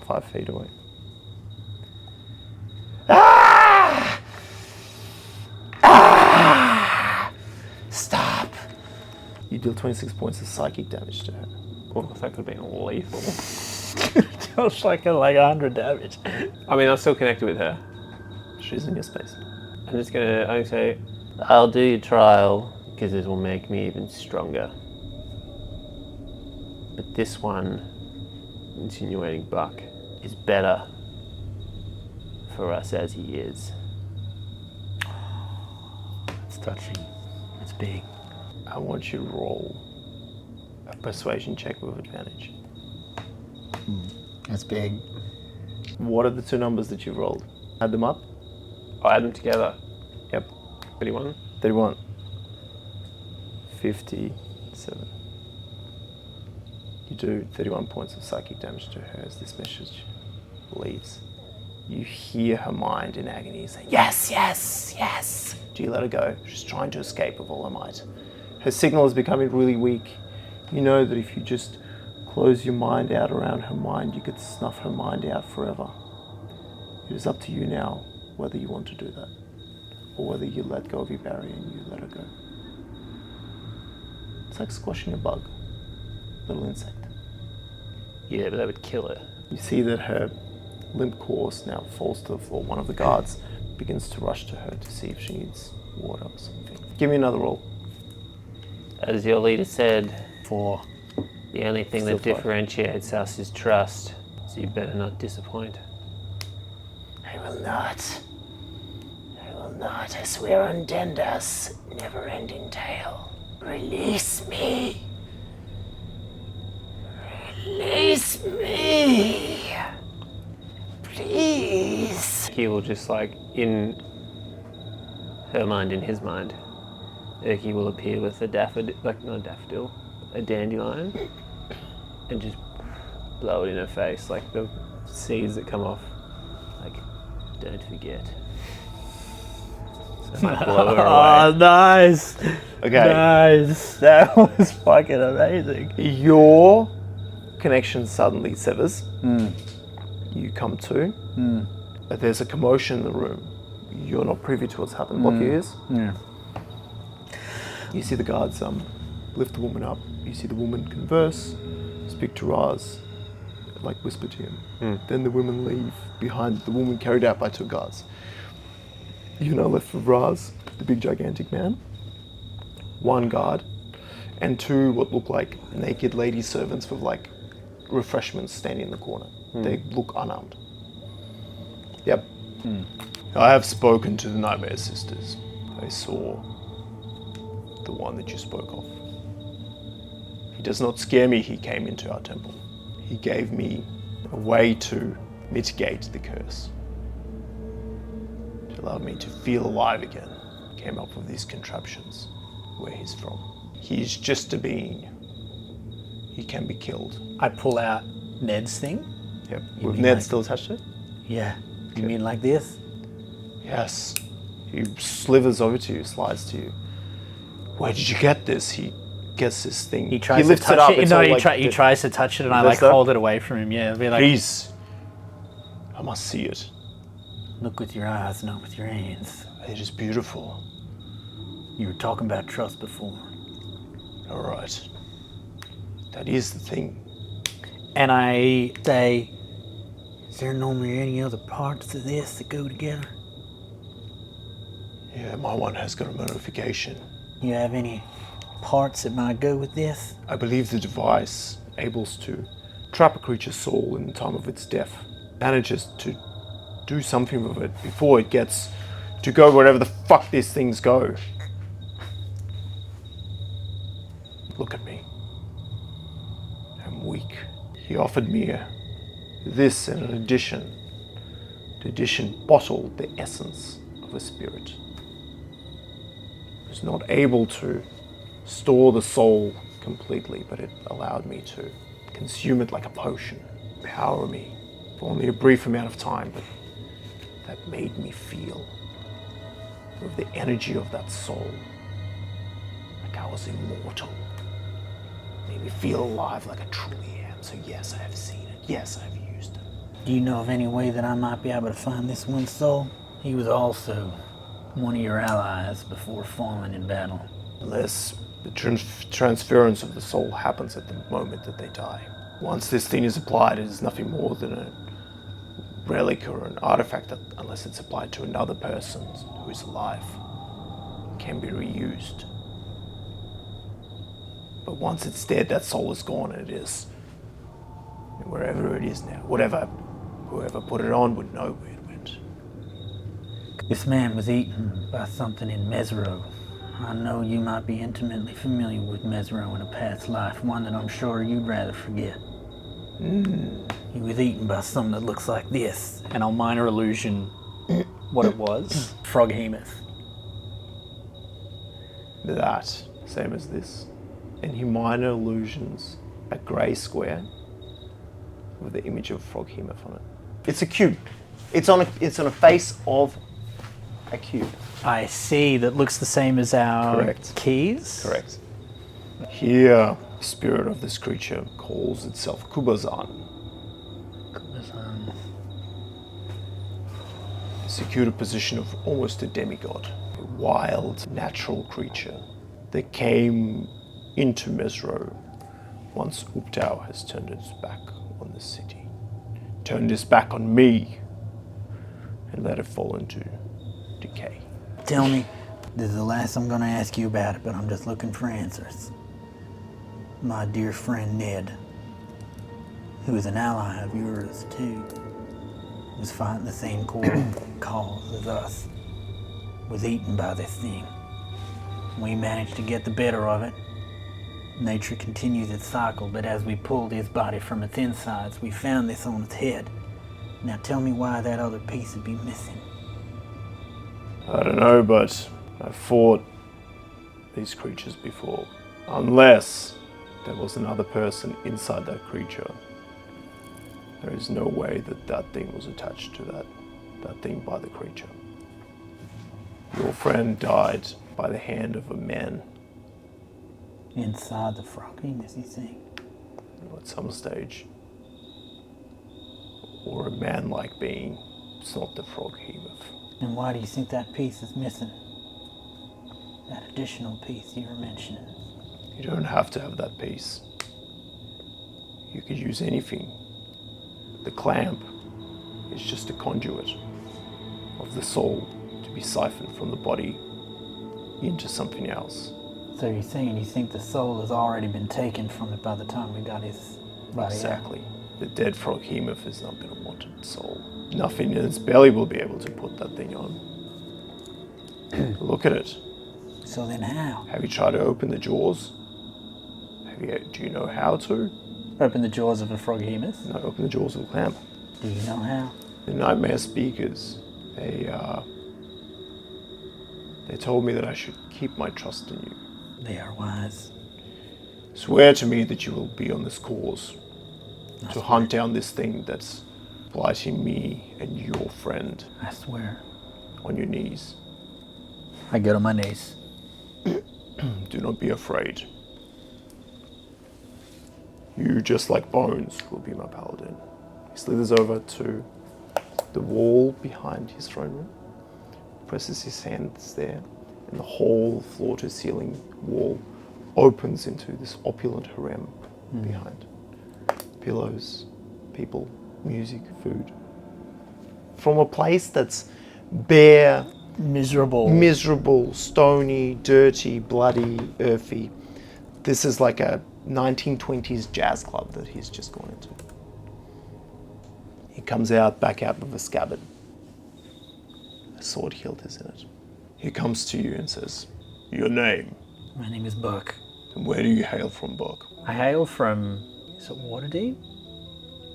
5 feet away. Stop. You deal 26 points of psychic damage to her. Oh, that could have been lethal. Just like 100 damage. I mean, I'm still connected with her. She's in your space. I'm just going to say, I'll do your trial because this will make me even stronger. But this one, insinuating Buck, is better for us as he is. It's touching. It's big. I want you to roll a persuasion check with advantage. It's big. What are the two numbers that you've rolled? Add them up. I'll add them together. Yep. 31. 31. 57. You do 31 points of psychic damage to her as this message leaves. You hear her mind in agony saying, yes, yes, yes. Do you let her go? She's trying to escape with all her might. Her signal is becoming really weak. You know that if you just close your mind out around her mind, you could snuff her mind out forever. It is up to you now whether you want to do that, or whether you let go of your barrier and you let her go. like squashing a bug, little insect. Yeah, but that would kill her. You see that her limp corpse now falls to the floor. One of the guards begins to rush to her to see if she needs water or something. Give me another roll. As your leader said, 4. the only thing Still that 5. differentiates us is trust, so you better not disappoint. I will not. I will not. I swear on Denda's never-ending tale. Release me. Release me. Please. He will just like, in her mind, in his mind, Urki will appear with a daffodil, like not a daffodil, a dandelion, and just blow it in her face, like the seeds that come off. Like, don't forget. So it might blow her away. Nice. Okay. Nice. That was fucking amazing. Your connection suddenly severs. You come to. But there's a commotion in the room. You're not privy to what's happened. Block your ears. Yeah. You see the guards lift the woman up. You see the woman converse, speak to Raz, like whisper to him. Then the women leave behind the woman carried out by 2 guards. You're now left with Raz, the big gigantic man, 1 guard, and 2 what look like naked lady servants with like refreshments standing in the corner. They look unarmed. Yep. I have spoken to the Nightmare Sisters. They saw the one that you spoke of. He does not scare me. He came into our temple. He gave me a way to mitigate the curse. It allowed me to feel alive again. Came up with these contraptions, where he's from. He's just a being. He can be killed. I pull out Ned's thing. Yep. You With mean Ned like- still attached to it? Yeah. You mean like this? Yes. He slithers over to you, slides to you. Where did you get this? He gets this thing. He tries lifts to touch it. It's No, all he, like he tries to touch it, and I this like stuff? hold it away from him. Yeah, it'll be like, Please. I must see it. look with your eyes, not with your hands. It is beautiful. You were talking about trust before. All right. That is the thing. And I say, is there normally any other parts to this that go together? Yeah, my one has got a notification. You have any parts that might go with this? I believe the device able to trap a creature's soul in the time of its death manages to do something with it before it gets to go wherever the fuck these things go. Look at me. I'm weak. He offered me this in an addition. The addition bottled the essence of a spirit. It was not able to store the soul completely, but it allowed me to consume it like a potion, empower me for only a brief amount of time, but that made me feel with the energy of that soul, like I was immortal. Made me feel alive like I truly am. So yes, I have seen it. Yes, I've used it. Do you know of any way that I might be able to find this one soul? He was also one of your allies before falling in battle. Unless the transference of the soul happens at the moment that they die. Once this thing is applied, it is nothing more than a relic or an artifact that, unless it's applied to another person who is alive, can be reused. But once it's dead, that soul is gone, and it is. And wherever it is now, whoever put it on would know where it went. This man was eaten by something in Mesro. I know you might be intimately familiar with Mesro in a past life, one that I'm sure you'd rather forget. He was eaten by something that looks like this. And I'll minor illusion what it was. Froghemoth. That, same as this. And he minor illusions a grey square with the image of Froghemoth on it. It's a cube. It's on a face of a cube. I see, that looks the same as our Correct. keys. Correct. Here, the spirit of this creature calls itself Kubazan. A secured position of almost a demigod, a wild, natural creature that came into Mesro once Uptau has turned its back on the city. Turned its back on me and let it fall into decay. Tell me, this is the last I'm gonna ask you about it, but I'm just looking for answers. My dear friend Ned, who is an ally of yours too, was fighting the same cause as us, was eaten by this thing. We managed to get the better of it. Nature continues its cycle, but as we pulled his body from its insides, we found this on its head. Now tell me why that other piece would be missing. I don't know, but I've fought these creatures before. Unless there was another person inside that creature. There is no way that that thing was attached to that thing by the creature. Your friend died by the hand of a man. Inside the froggy, is he saying? At some stage. Or a man-like being. It's not the frog hemoth. And why do you think that piece is missing? That additional piece you were mentioning. You don't have to have that piece. You could use anything. The clamp is just a conduit of the soul to be siphoned from the body into something else. So you're saying you think the soul has already been taken from it by the time we got his body Exactly. The dead frog hemoth is not going to want its soul. Nothing in its belly will be able to put that thing on. Look at it. out? So then how? Have you tried to open the jaws? Do you know how to? Open the jaws of a froghemoth? No, open the jaws of the clamp. Do you know how? The nightmare speakers, they told me that I should keep my trust in you. They are wise. Swear to me that you will be on this course I to hunt down this thing that's blighting me and your friend I swear. on your knees. I get on my knees. Do not be afraid. You, just like Bones, will be my paladin. He slithers over to the wall behind his throne room, presses his hands there, and the whole floor-to-ceiling wall opens into this opulent harem behind. Pillows, people, music, food. From a place that's bare, miserable, stony, dirty, bloody, earthy. This is like a 1920s jazz club that he's just gone into. He comes back out with a scabbard. A sword hilt is in it. He comes to you and says, "Your name, My name is Buck. and where do you hail from, Buck?" I hail from, is it Waterdeep?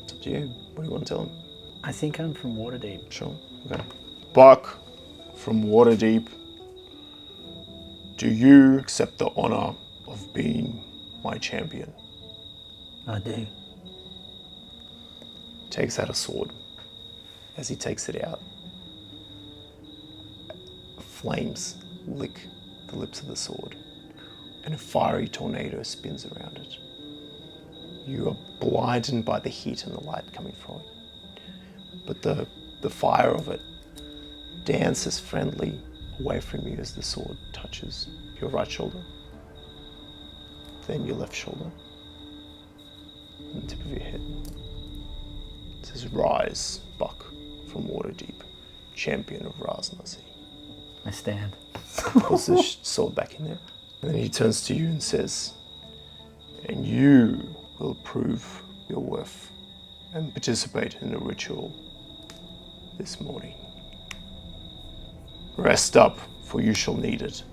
It's up to you. What do you want to tell him? I think I'm from Waterdeep. Sure. Okay. Buck from Waterdeep, do you accept the honor of being my champion? I do. Takes out a sword. As he takes it out, flames lick the lips of the sword, and a fiery tornado spins around it. You are blinded by the heat and the light coming from it, but the fire of it dances friendly away from you as the sword touches your right shoulder, then your left shoulder, and the tip of your head. It says, "Rise, Buck from Waterdeep, champion of Raznasi." I stand. Puts the sword back in there. And then he turns to you and says, "And you will prove your worth and participate in the ritual this morning. Rest up, for you shall need it.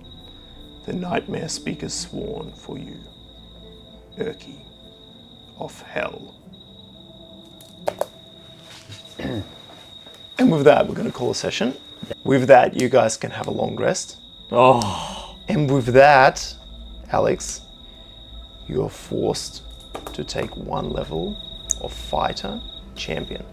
The nightmare speaker's sworn for you. Urki of Hell." And with that, we're going to call a session. With that, you guys can have a long rest. Oh. And with that, Alex, you're forced to take one level of fighter champion.